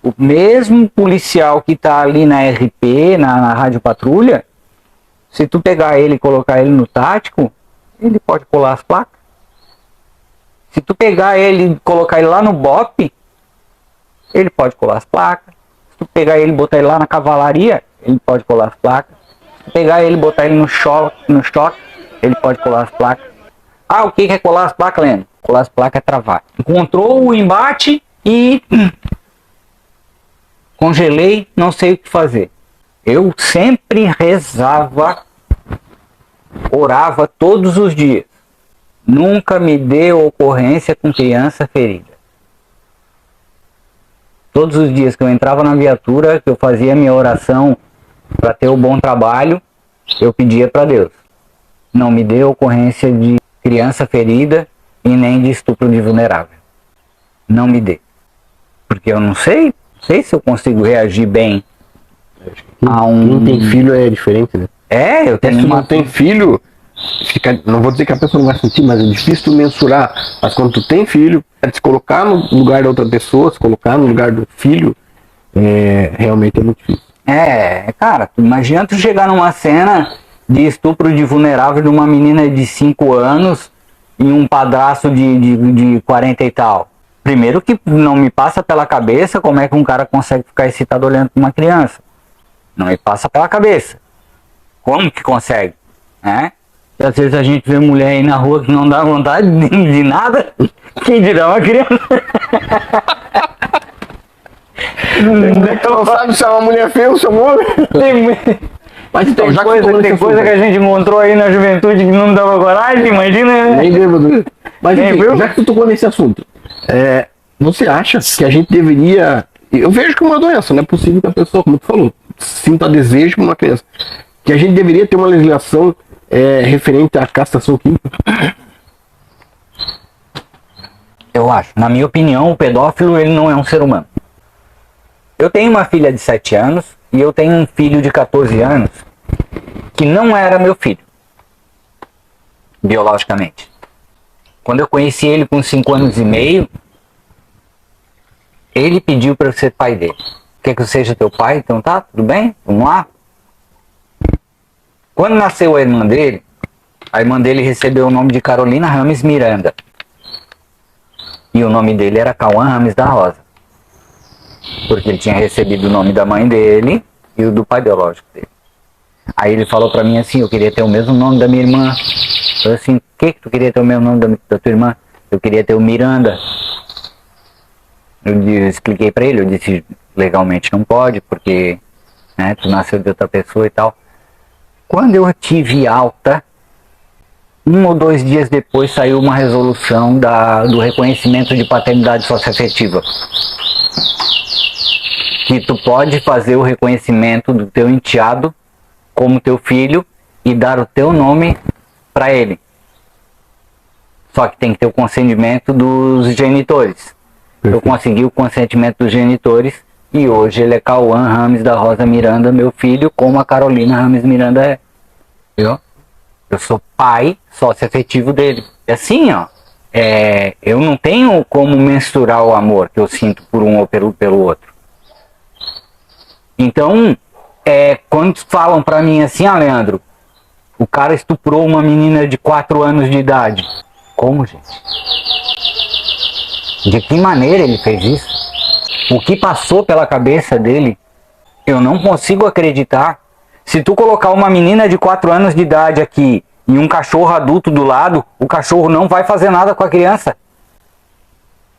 O mesmo policial que tá ali na RP, na Rádio Patrulha, se tu pegar ele e colocar ele no tático, ele pode colar as placas. Se tu pegar ele e colocar ele lá no BOPE, ele pode colar as placas. Se tu pegar ele e botar ele lá na cavalaria, ele pode colar as placas. Se tu pegar ele e botar ele no choque, ele pode colar as placas. Ah, o que é colar as placas, Leandro? Colar as placas é travar. Encontrou o embate e congelei, não sei o que fazer. Eu sempre rezava, orava todos os dias. Nunca me deu ocorrência com criança ferida. Todos os dias que eu entrava na viatura, que eu fazia minha oração para ter um bom trabalho, eu pedia para Deus. Não me dê ocorrência de criança ferida e nem de estupro de vulnerável. Não me dê. Porque eu não sei se eu consigo reagir bem a um... Quem tem filho é diferente, né? É, eu tenho Se uma... não tem filho, não vou dizer que a pessoa não vai sentir, mas é difícil tu mensurar. Mas quando tu tem filho, é se colocar no lugar da outra pessoa, se colocar no lugar do filho, realmente é muito difícil. Cara, imagina tu chegar numa cena de estupro de vulnerável de uma menina de 5 anos e um padrasto de 40 e tal. Primeiro que não me passa pela cabeça como é que um cara consegue ficar excitado olhando para uma criança. Não me passa pela cabeça. Como que consegue? Né? E às vezes a gente vê mulher aí na rua que não dá vontade de nada. Quem dirá uma criança? Tu não sabe se é uma mulher feia ou se é um homem? Mas então, já Tem coisa que a gente encontrou aí na juventude que não dava coragem, imagina, né? Nem bêbado. Mas enfim, já que tu tocou nesse assunto, você acha que a gente deveria... Eu vejo que é uma doença, não é possível que a pessoa, como tu falou, sinta desejo por uma criança. Que a gente deveria ter uma legislação referente à castração química. Eu acho. Na minha opinião, o pedófilo ele não é um ser humano. Eu tenho uma filha de 7 anos e eu tenho um filho de 14 anos que não era meu filho, biologicamente. Quando eu conheci ele com 5 anos e meio, ele pediu para eu ser pai dele. Quer que eu seja teu pai? Então tá, tudo bem? Vamos lá. Quando nasceu a irmã dele recebeu o nome de Carolina Rames Miranda. E o nome dele era Cauã Rames da Rosa. Porque ele tinha recebido o nome da mãe dele e o do pai biológico dele. Aí ele falou pra mim assim, eu queria ter o mesmo nome da minha irmã. Eu falei assim, o que tu queria ter o mesmo nome da tua irmã? Eu queria ter o Miranda. Eu expliquei pra ele, eu disse, legalmente não pode, porque tu nasceu de outra pessoa e tal. Quando eu tive alta, 1 ou 2 dias depois saiu uma resolução do reconhecimento de paternidade socioafetiva. Que tu pode fazer o reconhecimento do teu enteado como teu filho e dar o teu nome para ele. Só que tem que ter o consentimento dos genitores. Eu consegui o consentimento dos genitores e hoje ele é Cauã Rames da Rosa Miranda, meu filho, como a Carolina Rames Miranda é. Viu? Eu sou pai sócio-afetivo dele. É assim, ó. Eu não tenho como mensurar o amor que eu sinto por um ou pelo outro. Então, quando falam pra mim assim, Leandro, o cara estuprou uma menina de 4 anos de idade. Como, gente? De que maneira ele fez isso? O que passou pela cabeça dele? Eu não consigo acreditar. Se tu colocar uma menina de 4 anos de idade aqui e um cachorro adulto do lado, o cachorro não vai fazer nada com a criança,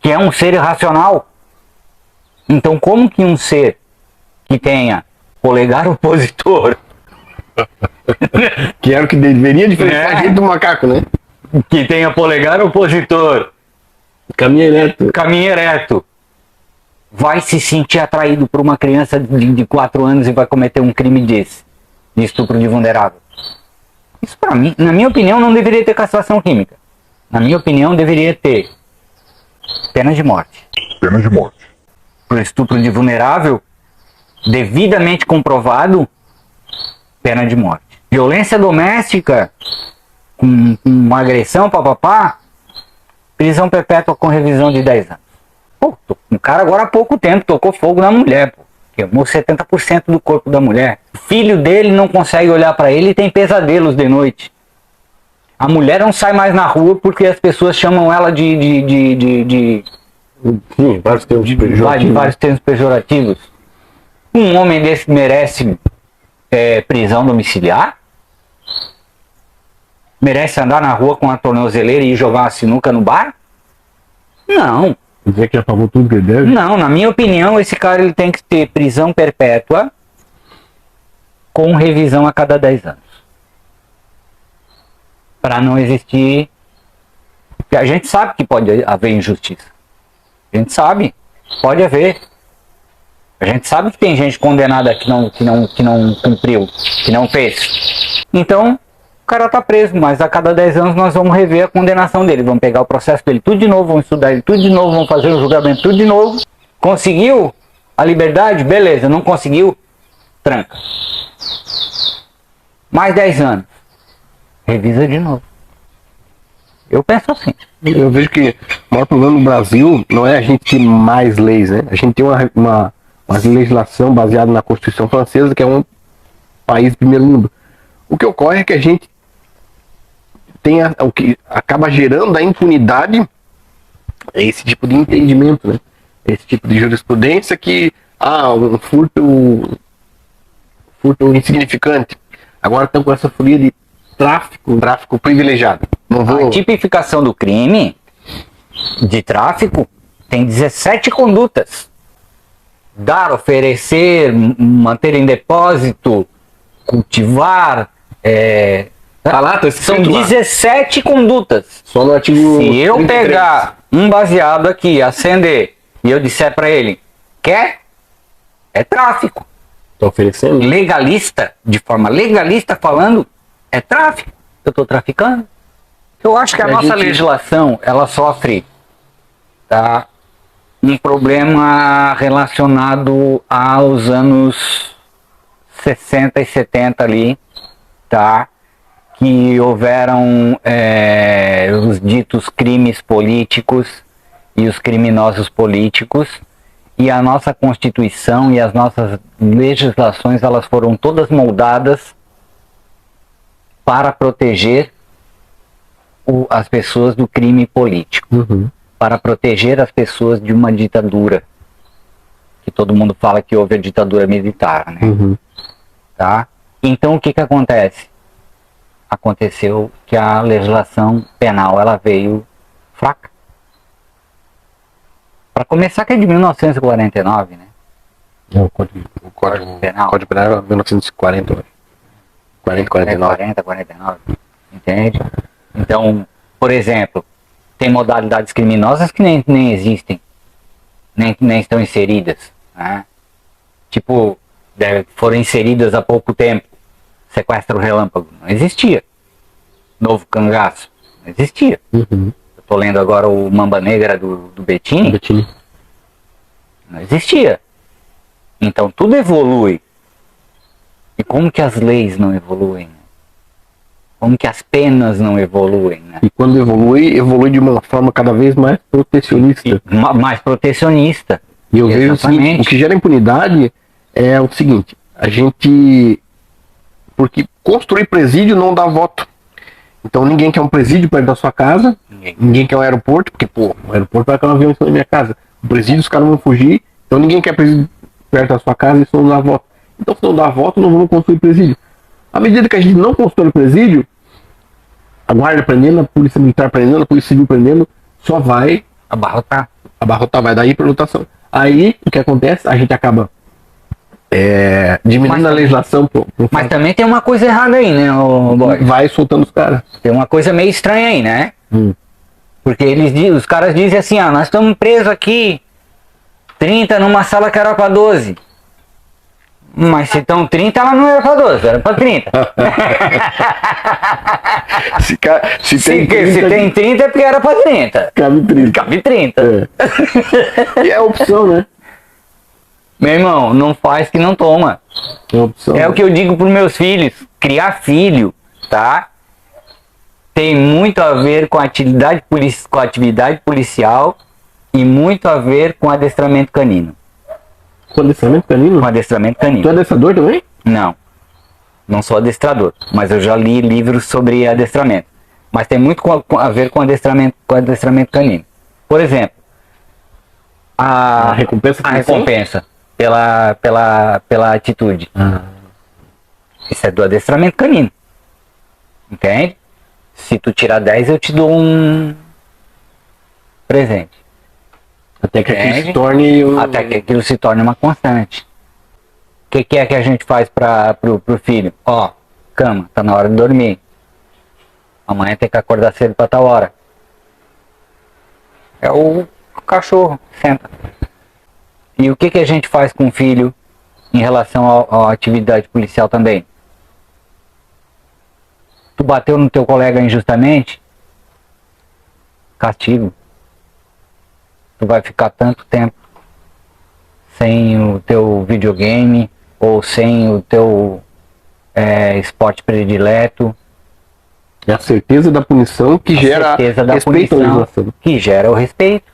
que é um ser irracional. Então como que um ser que tenha polegar opositor, que era o que deveria diferenciar a gente do macaco, né? Que tenha polegar opositor, caminho ereto, vai se sentir atraído por uma criança de 4 anos e vai cometer um crime desse, de estupro de vulnerável? Isso pra mim, na minha opinião, não deveria ter castração química. Na minha opinião, deveria ter pena de morte. Pena de morte. Por estupro de vulnerável, devidamente comprovado, pena de morte. Violência doméstica, com uma agressão, papapá, prisão perpétua com revisão de 10 anos. Pô, um cara agora há pouco tempo tocou fogo na mulher, pô. Queimou 70% do corpo da mulher. O filho dele não consegue olhar para ele e tem pesadelos de noite. A mulher não sai mais na rua porque as pessoas chamam ela de Sim, vários termos pejorativos. vários termos pejorativos. Um homem desse merece prisão domiciliar? Merece andar na rua com a tornozeleira e jogar uma sinuca no bar? Não. Dizer que já pagou tudo que ele deve? Não, na minha opinião, esse cara ele tem que ter prisão perpétua com revisão a cada 10 anos. Para não existir... Porque a gente sabe que pode haver injustiça. A gente sabe. Pode haver. A gente sabe que tem gente condenada que não cumpriu, que não fez. Então, o cara tá preso, mas a cada 10 anos nós vamos rever a condenação dele. Vamos pegar o processo dele tudo de novo, vamos estudar ele tudo de novo, vamos fazer o julgamento tudo de novo. Conseguiu a liberdade? Beleza. Não conseguiu? Tranca. Mais 10 anos. Revisa de novo. Eu penso assim. Eu vejo que o maior problema no Brasil não é a gente ter mais leis, né? A gente tem uma legislação baseada na Constituição Francesa, que é um país de primeiro mundo. O que ocorre é que a gente tem o que acaba gerando a impunidade, é esse tipo de entendimento, né? Esse tipo de jurisprudência que, um furto insignificante. Agora estão com essa folia de tráfico privilegiado. Não vou... A tipificação do crime de tráfico tem 17 condutas. Dar, oferecer, manter em depósito, cultivar. Tá lá, tá São escrito lá. 17 condutas. Só no artigo Se eu 33. pegar um baseado aqui, acender, e eu disser pra ele, quer? É tráfico. Tá oferecendo? Legalista, de forma legalista falando, é tráfico. Eu tô traficando. Eu acho que a nossa legislação, ela sofre, tá, um problema relacionado aos anos 60 e 70 ali, tá? Que houveram os ditos crimes políticos e os criminosos políticos, e a nossa Constituição e as nossas legislações, elas foram todas moldadas para proteger as pessoas do crime político, para proteger as pessoas de uma ditadura, que todo mundo fala que houve a ditadura militar, né? Tá? Então o que acontece? Aconteceu que a legislação penal ela veio fraca. Para começar, que é de 1949, né? O Código Penal é 1940, 49. 49, entende? Então, por exemplo, tem modalidades criminosas que nem existem, nem estão inseridas, né? Tipo, foram inseridas há pouco tempo. Sequestro relâmpago, não existia. Novo cangaço, não existia. Eu tô lendo agora o Mamba Negra do Bettini. Não existia. Então tudo evolui. E como que as leis não evoluem? Como que as penas não evoluem, né? E quando evolui de uma forma cada vez mais protecionista. Mais protecionista. E eu vejo o seguinte, o que gera impunidade é o seguinte, a gente... Porque construir presídio não dá voto. Então ninguém quer um presídio perto da sua casa, ninguém quer um aeroporto, porque, o aeroporto vai cair um avião em cima da minha casa. O presídio, os caras vão fugir, então ninguém quer presídio perto da sua casa, isso não dá voto. Então se não dá voto, não vamos construir presídio. À medida que a gente não constrói presídio, a guarda prendendo, a polícia militar prendendo, a polícia civil prendendo, só vai abarrotar, vai dar hiperlotação. Aí, o que acontece? A gente acaba diminuindo a legislação. Mas também tem uma coisa errada aí, né, boy? Vai soltando os caras. Tem uma coisa meio estranha aí, né? Porque os caras dizem assim, nós estamos presos aqui, 30 numa sala que era para 12. Mas se estão 30, ela não era para 12, era para 30. se tem 30 é porque era para 30. Cabe 30. E é a opção, né? Meu irmão, não faz que não toma. É o que eu digo pros meus filhos. Criar filho, tá? Tem muito a ver com a atividade policial e muito a ver com adestramento canino. Com adestramento canino? Com adestramento canino. Tu é adestrador também? Não. Não sou adestrador, mas eu já li livros sobre adestramento. Mas tem muito a ver com adestramento canino. Por exemplo, a recompensa pela atitude. Isso é do adestramento canino. Entende? Se tu tirar 10, eu te dou um presente. Até que aquilo Entende? se torne Até que aquilo se torne uma constante. O que é que a gente faz pro filho? Ó, cama, tá na hora de dormir. Amanhã tem que acordar cedo pra tal hora. É o cachorro, senta. E o que a gente faz com o filho em relação à atividade policial também? Tu bateu no teu colega injustamente? Castigo. Tu vai ficar tanto tempo sem o teu videogame ou sem o teu esporte predileto. É a certeza da punição que gera respeito à legislação. Que gera o respeito.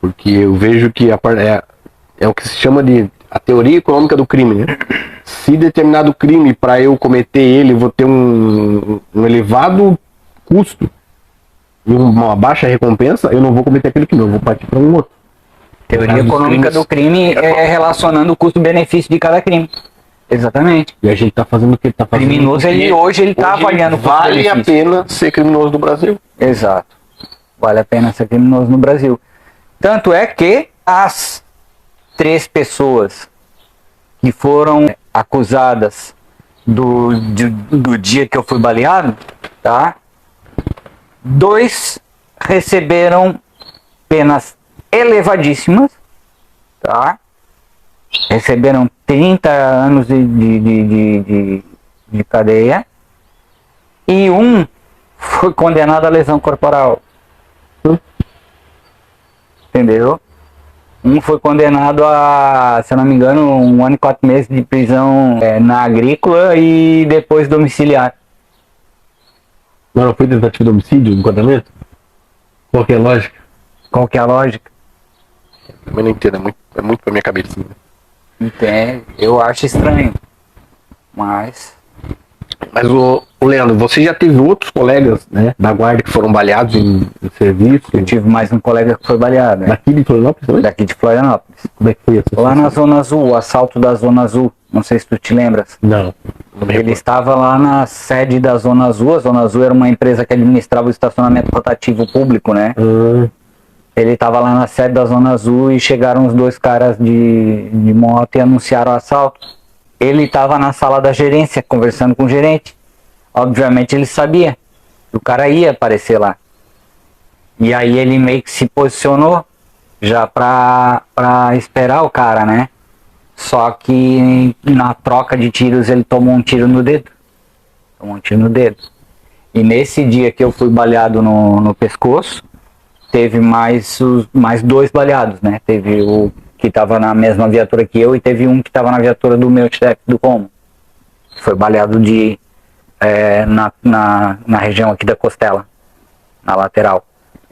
Porque eu vejo que é o que se chama de a teoria econômica do crime, né? Se determinado crime, para eu cometer ele, vou ter um elevado custo e uma baixa recompensa, eu não vou cometer aquele crime, eu vou partir para um outro. Teoria econômica do crime é relacionando o custo-benefício de cada crime. Exatamente. E a gente tá fazendo o que tá fazendo. Criminoso, hoje ele tá avaliando o vale a custo-benefício. pena ser criminoso no Brasil. Exato. Vale a pena ser criminoso no Brasil. Tanto é que as 3 pessoas que foram acusadas do dia que eu fui baleado, tá? 2 receberam penas elevadíssimas, tá? Receberam 30 anos de cadeia e um foi condenado à lesão corporal. Entendeu? Um foi condenado a, se eu não me engano, 1 ano e 4 meses de prisão na agrícola e depois domiciliar. Não foi tentativa de homicídio, enquadramento? Qual que é a lógica? Qual que é a lógica? Também não entendo, é muito pra minha cabeça. Entende? Eu acho estranho. Mas o Leandro, você já teve outros colegas, né, da guarda que foram baleados em serviço? eu tive mais um colega que foi baleado, né? Daqui de Florianópolis também? Daqui de Florianópolis. Como é que foi isso? Lá na Zona Azul, o assalto da Zona Azul. Não sei se tu te lembras. Não me Ele recordo. estava lá na sede da Zona Azul. A Zona Azul era uma empresa que administrava o estacionamento rotativo público, né? Ele estava lá na sede da Zona Azul e chegaram os 2 caras de moto e anunciaram o assalto. Ele estava na sala da gerência, conversando com o gerente. Obviamente ele sabia que o cara ia aparecer lá. E aí ele meio que se posicionou já pra esperar o cara, né? Só que na troca de tiros ele tomou um tiro no dedo. E nesse dia que eu fui baleado no pescoço, teve mais 2 baleados, né? Teve o que estava na mesma viatura que eu e teve um que estava na viatura do meu chefe do Como. Foi baleado na região aqui da costela, na lateral.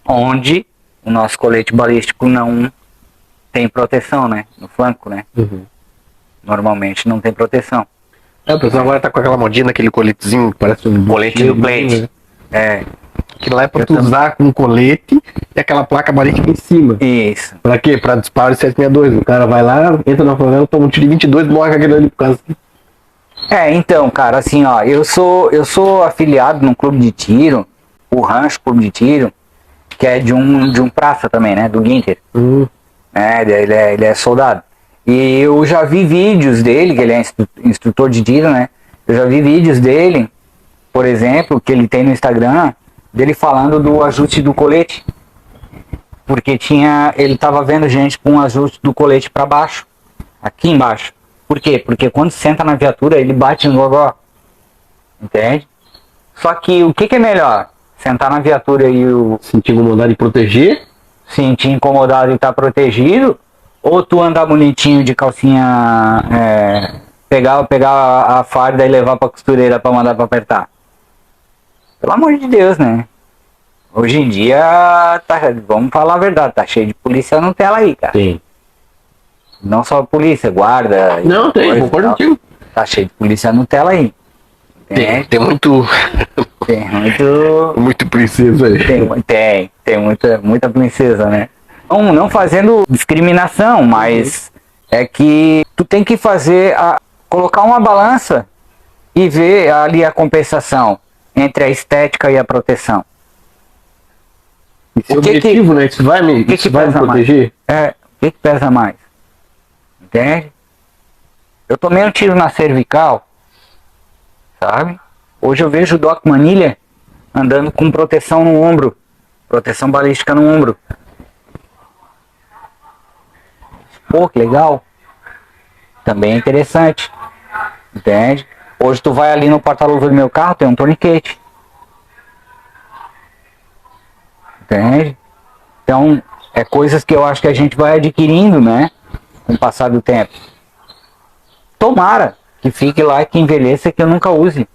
Onde o nosso colete balístico não tem proteção, né? No flanco, né? Normalmente não tem proteção. O pessoal agora tá com aquela modinha daquele coletezinho que parece um Colete do plate. Que lá é pra tu usar com colete e aquela placa balística em cima. Isso. Pra quê? Pra disparo de 762. O cara vai lá, entra na favela, toma um tiro de 22, morre com aquele ali por causa. Então, cara, assim, ó, eu sou afiliado num clube de tiro, o Rancho Clube de Tiro, que é de um praça também, né? Do Guinter. Ele é soldado. E eu já vi vídeos dele, que ele é instrutor de tiro, né? Eu já vi vídeos dele, por exemplo, que ele tem no Instagram, dele falando do ajuste do colete. Porque ele tava vendo gente com o ajuste do colete para baixo, aqui embaixo. Por quê? Porque quando senta na viatura, ele bate no gogó. Entende? Só que o que é melhor? Sentar na viatura e sentir incomodado e proteger? Sentir incomodado e estar protegido? Ou tu andar bonitinho de calcinha, pegar a farda e levar pra costureira pra mandar pra apertar? Pelo amor de Deus, né? Hoje em dia, vamos falar a verdade, tá cheio de polícia no tela aí, cara. Sim. Não só polícia, guarda. Não, tem, concordo contigo. Tá cheio de polícia no tela aí. Tem muito. Tem muito. Muito princesa aí. Tem muita princesa, né? Não fazendo discriminação, mas é que tu tem que colocar uma balança e ver ali a compensação entre a estética e a proteção. Esse objetivo, né? Isso vai me proteger? O que pesa mais? Entende? Eu tomei um tiro na cervical, sabe? Hoje eu vejo o Doc Manilha andando com proteção no ombro, proteção balística no ombro. Pô, que legal. Também é interessante. Entende? Hoje tu vai ali no porta-luva do meu carro, tem um torniquete. Entende? Então, é coisas que eu acho que a gente vai adquirindo, né? Com o passar do tempo. Tomara que fique lá, que envelheça e que eu nunca use.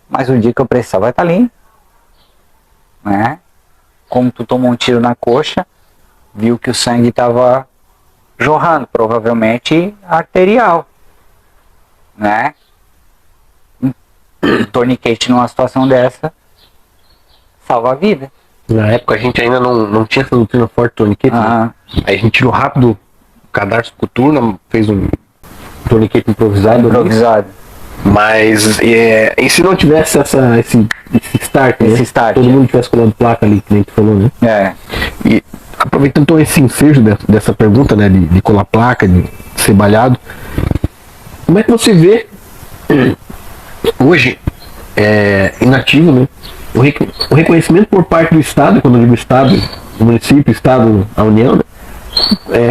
Mas o dia que eu precisar vai estar ali. Né? Como tu tomou um tiro na coxa, viu que o sangue estava jorrando, provavelmente arterial. Né? Um torniquete numa situação dessa salva a vida. Na época a gente ainda não tinha essa doutrina forte de torniquete, né? Aí a gente tirou rápido o cadarço coturno, fez um torniquete improvisado. Mas e se não tivesse esse start, né? Todo mundo tivesse colando placa ali, que nem tu falou, né? E aproveitando então esse ensejo dessa pergunta, né? De colar placa, de ser balhado, como é que você vê hoje, inativo, né? O reconhecimento por parte do Estado, quando eu digo Estado, o município, o Estado, a União, né?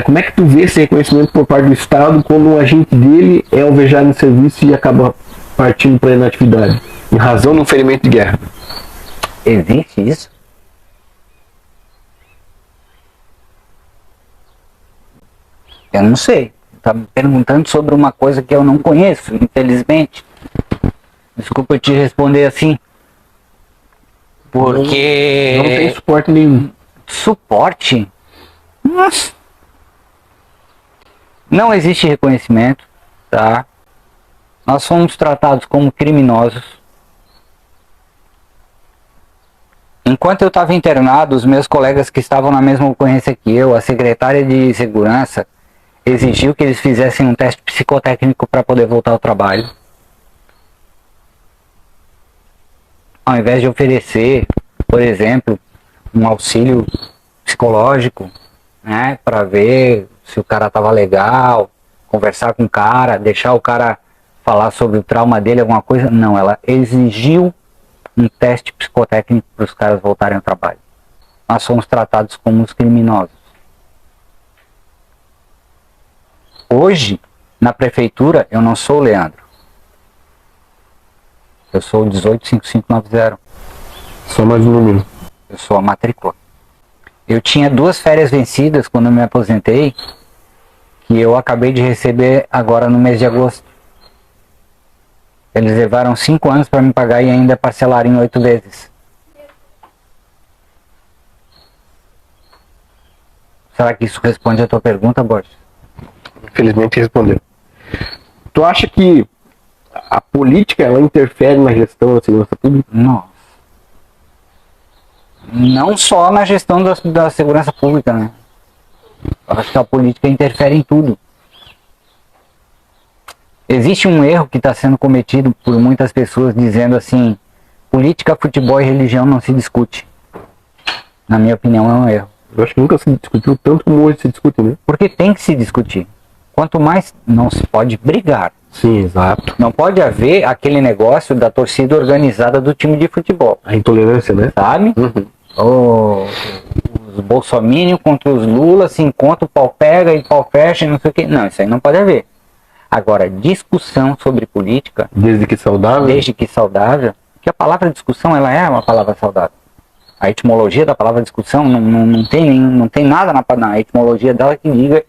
Como é que tu vê esse reconhecimento por parte do Estado quando o agente dele é alvejado no serviço e acaba partindo para a inatividade, em razão do ferimento de guerra? Existe isso? Eu não sei. Tá me perguntando sobre uma coisa que eu não conheço, infelizmente. Desculpa eu te responder assim. Porque... Não tem suporte nenhum. Suporte? Nossa. Não existe reconhecimento, tá? Nós fomos tratados como criminosos. Enquanto eu estava internado, os meus colegas que estavam na mesma ocorrência que eu, a secretária de segurança, exigiu que eles fizessem um teste psicotécnico para poder voltar ao trabalho. Ao invés de oferecer, por exemplo, um auxílio psicológico, né, para ver se o cara estava legal, conversar com o cara, deixar o cara falar sobre o trauma dele, alguma coisa. Não, ela exigiu um teste psicotécnico para os caras voltarem ao trabalho. Nós somos tratados como os criminosos. Hoje, na prefeitura, eu não sou o Leandro. Eu sou o 185590. Só mais um número. Eu sou a matrícula. Eu tinha 2 férias vencidas quando eu me aposentei, que eu acabei de receber agora no mês de agosto. Eles levaram 5 anos para me pagar e ainda parcelaram em 8 vezes. Será que isso responde a tua pergunta, Borges? Infelizmente respondeu. Tu acha que a política ela interfere na gestão da segurança pública? Nossa. Não só na gestão da segurança pública, né? Eu acho que a política interfere em tudo. Existe um erro que está sendo cometido por muitas pessoas dizendo assim: política, futebol e religião não se discute. Na minha opinião, é um erro. Eu acho que nunca se discutiu tanto como hoje se discute, né? Porque tem que se discutir. Quanto mais, não se pode brigar. Sim, exato. Não pode haver aquele negócio da torcida organizada do time de futebol. A intolerância, né? Sabe? Os bolsominions contra os Lula se encontram, o pau pega e pau fecha e não sei o que. Não, isso aí não pode haver. Agora, discussão sobre política... Desde que saudável? Desde que saudável. Porque a palavra discussão, ela é uma palavra saudável. A etimologia da palavra discussão não tem nada na etimologia dela que diga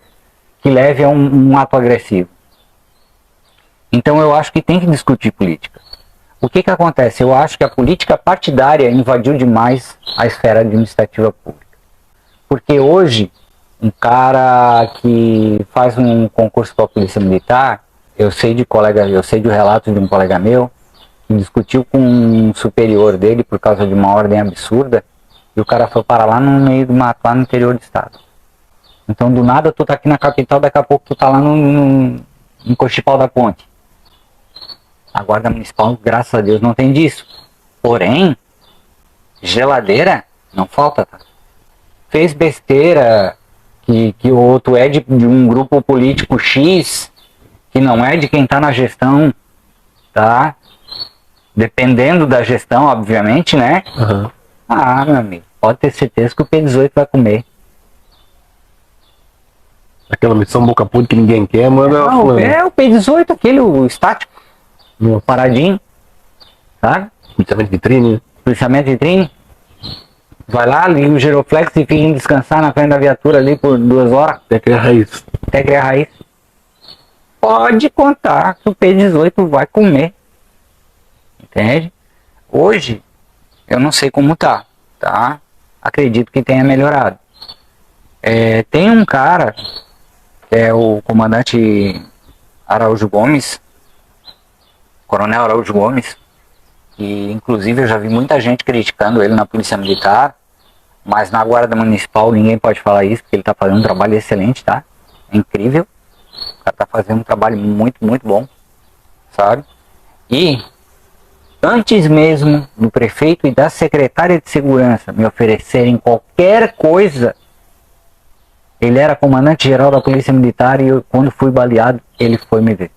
que leve a um ato agressivo. Então eu acho que tem que discutir política. O que acontece? Eu acho que a política partidária invadiu demais a esfera administrativa pública. Porque hoje, um cara que faz um concurso para a Polícia Militar, eu sei de relato de um colega meu, discutiu com um superior dele por causa de uma ordem absurda, e o cara foi parar lá no meio do mato, lá no interior do estado. Então do nada tu tá aqui na capital, daqui a pouco tu tá lá no Cochipau da Ponte. A guarda municipal, graças a Deus, não tem disso. Porém, geladeira não falta, tá? Fez besteira, que o outro é de um grupo político X, que não é de quem tá na gestão, tá? Dependendo da gestão, obviamente, né? Uhum. Ah, meu amigo, pode ter certeza que o P18 vai comer. Aquela missão boca podre que ninguém quer, manda. Não, é o P18, aquele, o estático, paradinho, sabe? Policiamento de vitrine. Policiamento de vitrine. Vai lá, liga o giroflex e fica indo descansar na frente da viatura ali por 2 horas. Até criar raiz. Até criar raiz. Pode contar que o P18 vai comer. Entende? Hoje, eu não sei como tá? Acredito que tenha melhorado. Tem um cara, que é o comandante Araújo Gomes, Coronel Araújo Gomes, que inclusive eu já vi muita gente criticando ele na Polícia Militar, mas na Guarda Municipal ninguém pode falar isso, porque ele tá fazendo um trabalho excelente, tá? É incrível. O cara tá fazendo um trabalho muito, muito bom, sabe? E antes mesmo do prefeito e da secretária de segurança me oferecerem qualquer coisa, ele era comandante-geral da Polícia Militar e eu, quando fui baleado, ele foi me ver.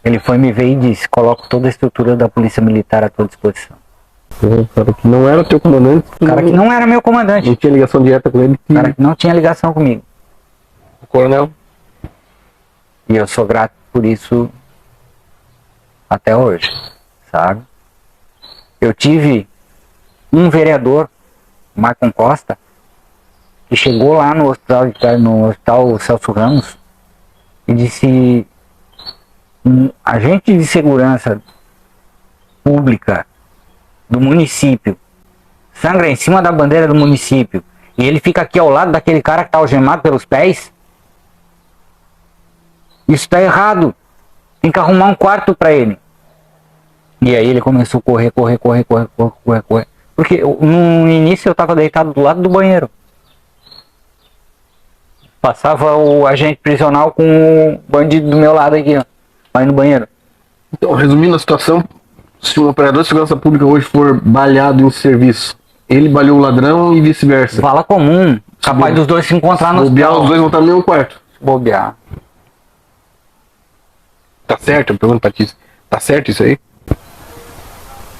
Ele foi me ver e disse: coloco toda a estrutura da Polícia Militar à tua disposição. O cara que não era teu comandante. O cara que não era meu comandante. Não tinha ligação direta com ele. O cara que não tinha ligação comigo. O coronel. E eu sou grato por isso até hoje, sabe? Eu tive um vereador, Marcon Costa, que chegou lá no hospital Celso Ramos e disse: um agente de segurança pública do município sangra em cima da bandeira do município e ele fica aqui ao lado daquele cara que tá algemado pelos pés. Isso tá errado. Tem que arrumar um quarto para ele. E aí ele começou a correr. Porque no início eu tava deitado do lado do banheiro. Passava o agente prisional com o bandido do meu lado aqui, ó. Vai no banheiro. Então, resumindo a situação, se um operador de segurança pública hoje for baleado em serviço, ele baleou o ladrão e vice-versa. Vala comum. Capaz dos dois se encontrar no bobear, hospital. os dois vão estar no mesmo quarto. Bobear. Tá certo? Eu pergunto pra ti. Tá certo isso aí?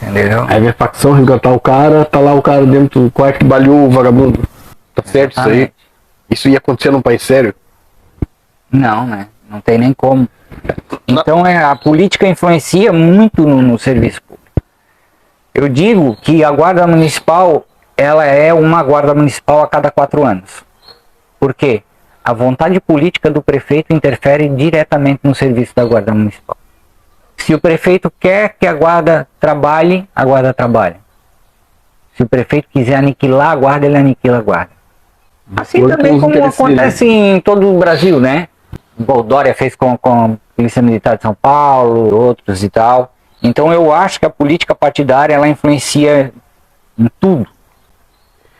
Entendeu? Aí vem a facção resgatar o cara, tá lá o cara dentro do quarto que baleou o vagabundo. Tá certo isso aí? Isso ia acontecer num país sério? Não, né? Não tem nem como. Então a política influencia muito no serviço público. Eu digo que a Guarda Municipal, ela é uma Guarda Municipal a cada 4 anos. Por quê? A vontade política do prefeito interfere diretamente no serviço da Guarda Municipal. Se o prefeito quer que a guarda trabalhe, a guarda trabalha. Se o prefeito quiser aniquilar a guarda, ele aniquila a guarda. Assim também como acontece em todo o Brasil, né? O Dória fez com a Polícia Militar de São Paulo, outros e tal. Então eu acho que a política partidária, ela influencia em tudo.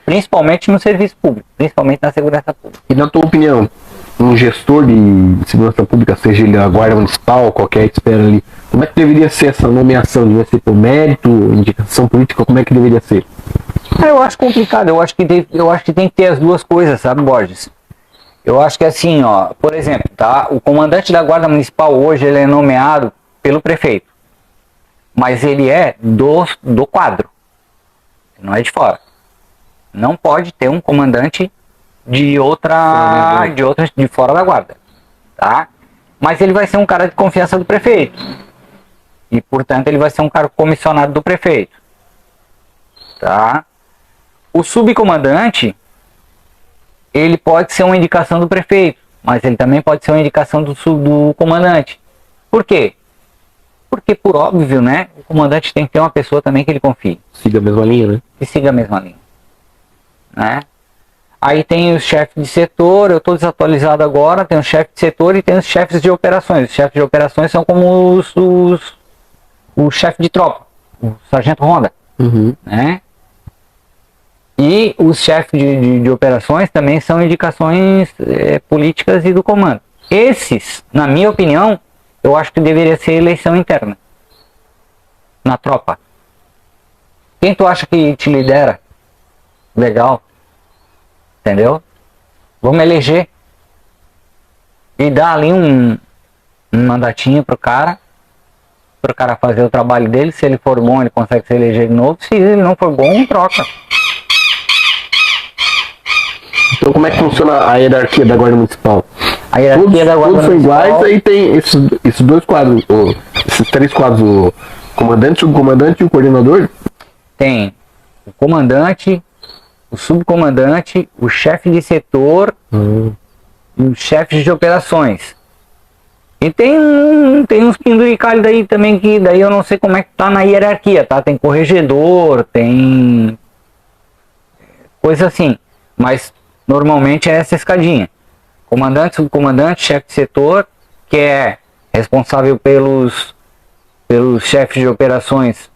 Principalmente no serviço público, principalmente na segurança pública. E na tua opinião, um gestor de segurança pública, seja ele a Guarda Municipal, qualquer que espera ali, como é que deveria ser essa nomeação? Deveria ser por mérito, indicação política, como é que deveria ser? Eu acho complicado, eu acho que tem que ter as duas coisas, sabe, Borges? Eu acho que assim, ó, por exemplo, tá? O comandante da Guarda Municipal hoje, ele é nomeado pelo prefeito. Mas ele é do quadro. Não é de fora. Não pode ter um comandante de fora da guarda, tá? Mas ele vai ser um cara de confiança do prefeito. E, portanto, ele vai ser um cara comissionado do prefeito. Tá? O subcomandante, ele pode ser uma indicação do prefeito, mas ele também pode ser uma indicação do comandante. Por quê? Porque, por óbvio, né, o comandante tem que ter uma pessoa também que ele confie. Siga a mesma linha, né? Que siga a mesma linha. Né? Aí tem os chefes de setor, eu estou desatualizado agora, tem o chefe de setor e tem os chefes de operações. Os chefes de operações são como o chefe de tropa, o sargento Ronda, né? E os chefes de operações também são indicações políticas e do comando. Esses, na minha opinião, eu acho que deveria ser eleição interna na tropa. Quem tu acha que te lidera? Legal. Entendeu? Vamos eleger. E dar ali um mandatinho pro cara fazer o trabalho dele. Se ele for bom, ele consegue se eleger de novo. Se ele não for bom, troca. Então como é que funciona a hierarquia da Guarda Municipal? A hierarquia da Guarda Todos são Municipal, iguais, aí tem esses dois quadros, esses três quadros, o comandante, o subcomandante e o coordenador? tem o comandante, o subcomandante, o chefe de setor e os chefes de operações. E tem uns penduricalhos daí também, que daí eu não sei como é que tá na hierarquia, tá? Tem corregedor, tem coisa assim, mas normalmente é essa escadinha. Comandante, subcomandante, chefe de setor, que é responsável pelos chefes de operações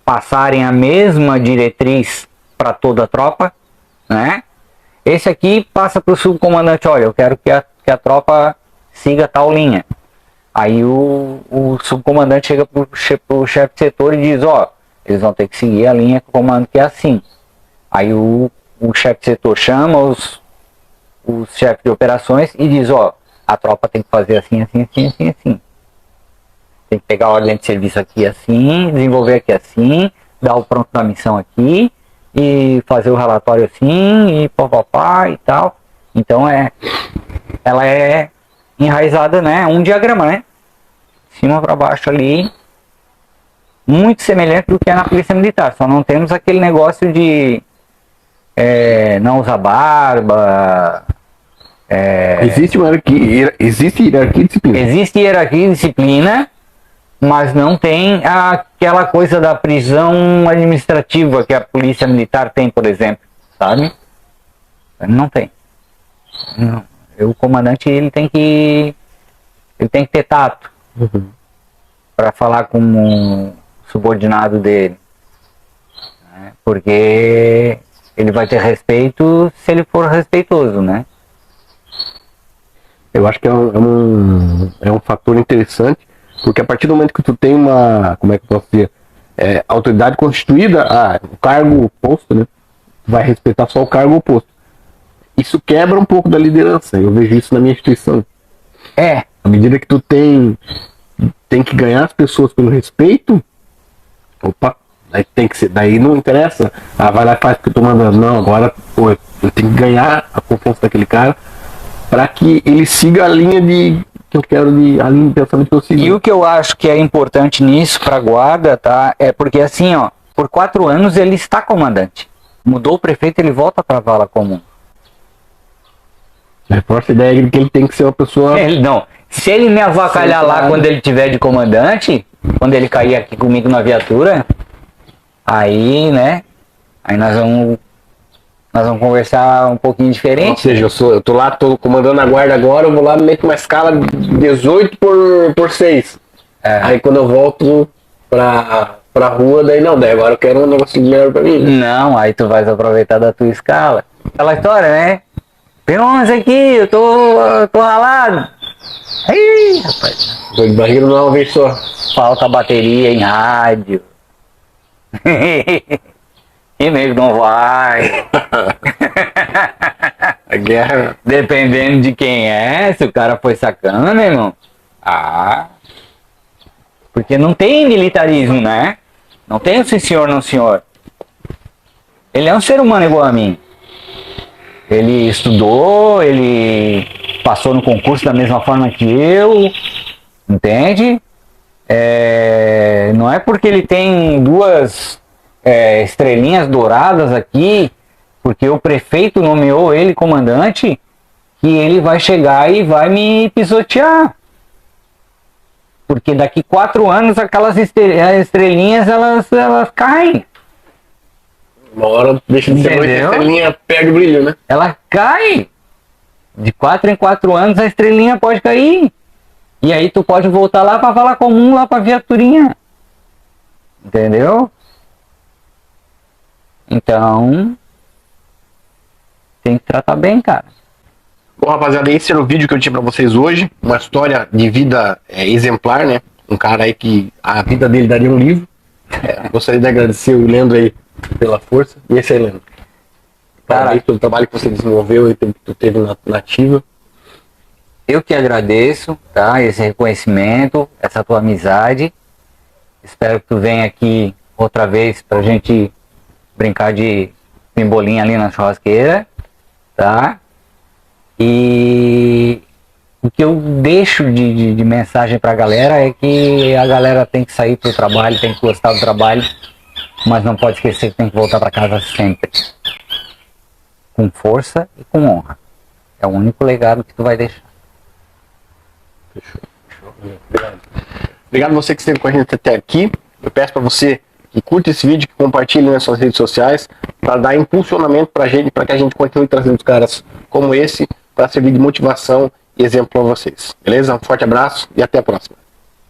passarem a mesma diretriz para toda a tropa, né? Esse aqui passa para o subcomandante, olha, eu quero que a tropa siga tal linha. Aí o subcomandante chega para o chefe de setor e diz, ó, eles vão ter que seguir a linha que o comando quer assim. Aí o chefe de setor chama os chefes de operações e diz, ó, a tropa tem que fazer assim, assim, assim, assim, assim. Tem que pegar a ordem de serviço aqui assim, desenvolver aqui assim, dar o pronto da missão aqui e fazer o relatório assim e papapá e tal. Então ela é enraizada, né? Um diagrama, né? Cima para baixo ali, muito semelhante do que é na polícia militar. Só não temos aquele negócio de não usar barba. Existe hierarquia e disciplina. Existe hierarquia e disciplina, mas não tem aquela coisa da prisão administrativa que a polícia militar tem, por exemplo, sabe? Não tem. Não. O comandante ele tem que ter tato para falar com o subordinado dele, né? Porque ele vai ter respeito se ele for respeitoso, né? Eu acho que é um fator interessante, porque a partir do momento que tu tem uma, como é que eu posso dizer, autoridade constituída, o cargo, o posto, né? Tu vai respeitar só o cargo ou posto. Isso quebra um pouco da liderança. Eu vejo isso na minha instituição. À medida que tu tem que ganhar as pessoas pelo respeito, daí tem que ser, daí não interessa. Vai lá e faz o que eu tô mandando. Não, agora, eu tenho que ganhar a confiança daquele cara para que ele siga a linha que eu quero, a linha de pensamento que eu sigo. E o que eu acho que é importante nisso para a guarda, tá? É porque assim, ó, por 4 anos ele está comandante. Mudou o prefeito, ele volta para a vala comum. Reforça a ideia de que ele tem que ser uma pessoa... Não, se ele me avacalhar lá quando ele tiver de comandante, quando ele cair aqui comigo na viatura, aí, né, aí nós vamos conversar um pouquinho diferente. Ou seja, eu tô lá, tô comandando a guarda agora, eu vou lá, meto uma escala 18 por 6. Aí quando eu volto pra rua, daí agora eu quero um negócio melhor pra mim. Não, aí tu vais aproveitar da tua escala. Aquela história, né? P11 aqui, eu tô ralado. Ih, rapaz. Dor de barriga não é uma vez só. Falta bateria em rádio. E mesmo não vai. A guerra. Dependendo de quem é, se o cara foi sacana, meu irmão. Porque não tem militarismo, né? Não tem o sim senhor, não senhor. Ele é um ser humano igual a mim. Ele estudou, ele passou no concurso da mesma forma que eu, entende? Não é porque ele tem 2 estrelinhas douradas aqui, porque o prefeito nomeou ele comandante, que ele vai chegar e vai me pisotear. Porque daqui 4 anos aquelas estrelinhas elas caem. Uma hora deixa de ser noite, a estrelinha perde o brilho, né? Ela cai. De 4 em 4 anos a estrelinha pode cair. E aí tu pode voltar lá pra vala comum, lá pra viaturinha. Entendeu? Então, tem que tratar bem, cara. Bom, rapaziada, esse era o vídeo que eu tinha pra vocês hoje. Uma história de vida exemplar, né? Um cara aí que a vida dele daria um livro. Gostaria de agradecer o Leandro aí pela força. E esse aí, Leandro. Parabéns pelo trabalho que você desenvolveu e que tu teve na ativa. Eu que agradeço, tá? Esse reconhecimento, essa tua amizade. Espero que tu venha aqui outra vez pra gente brincar de pimbolinha ali na churrasqueira, tá? E o que eu deixo de mensagem pra galera é que a galera tem que sair pro trabalho, tem que gostar do trabalho, mas não pode esquecer que tem que voltar pra casa sempre. Com força e com honra. É o único legado que tu vai deixar. Fechou. Obrigado. Obrigado a você que esteve com a gente até aqui. Eu peço para você que curta esse vídeo, que compartilhe nas suas redes sociais, para dar impulsionamento para a gente, para que a gente continue trazendo caras como esse, para servir de motivação e exemplo para vocês. Beleza? Um forte abraço e até a próxima.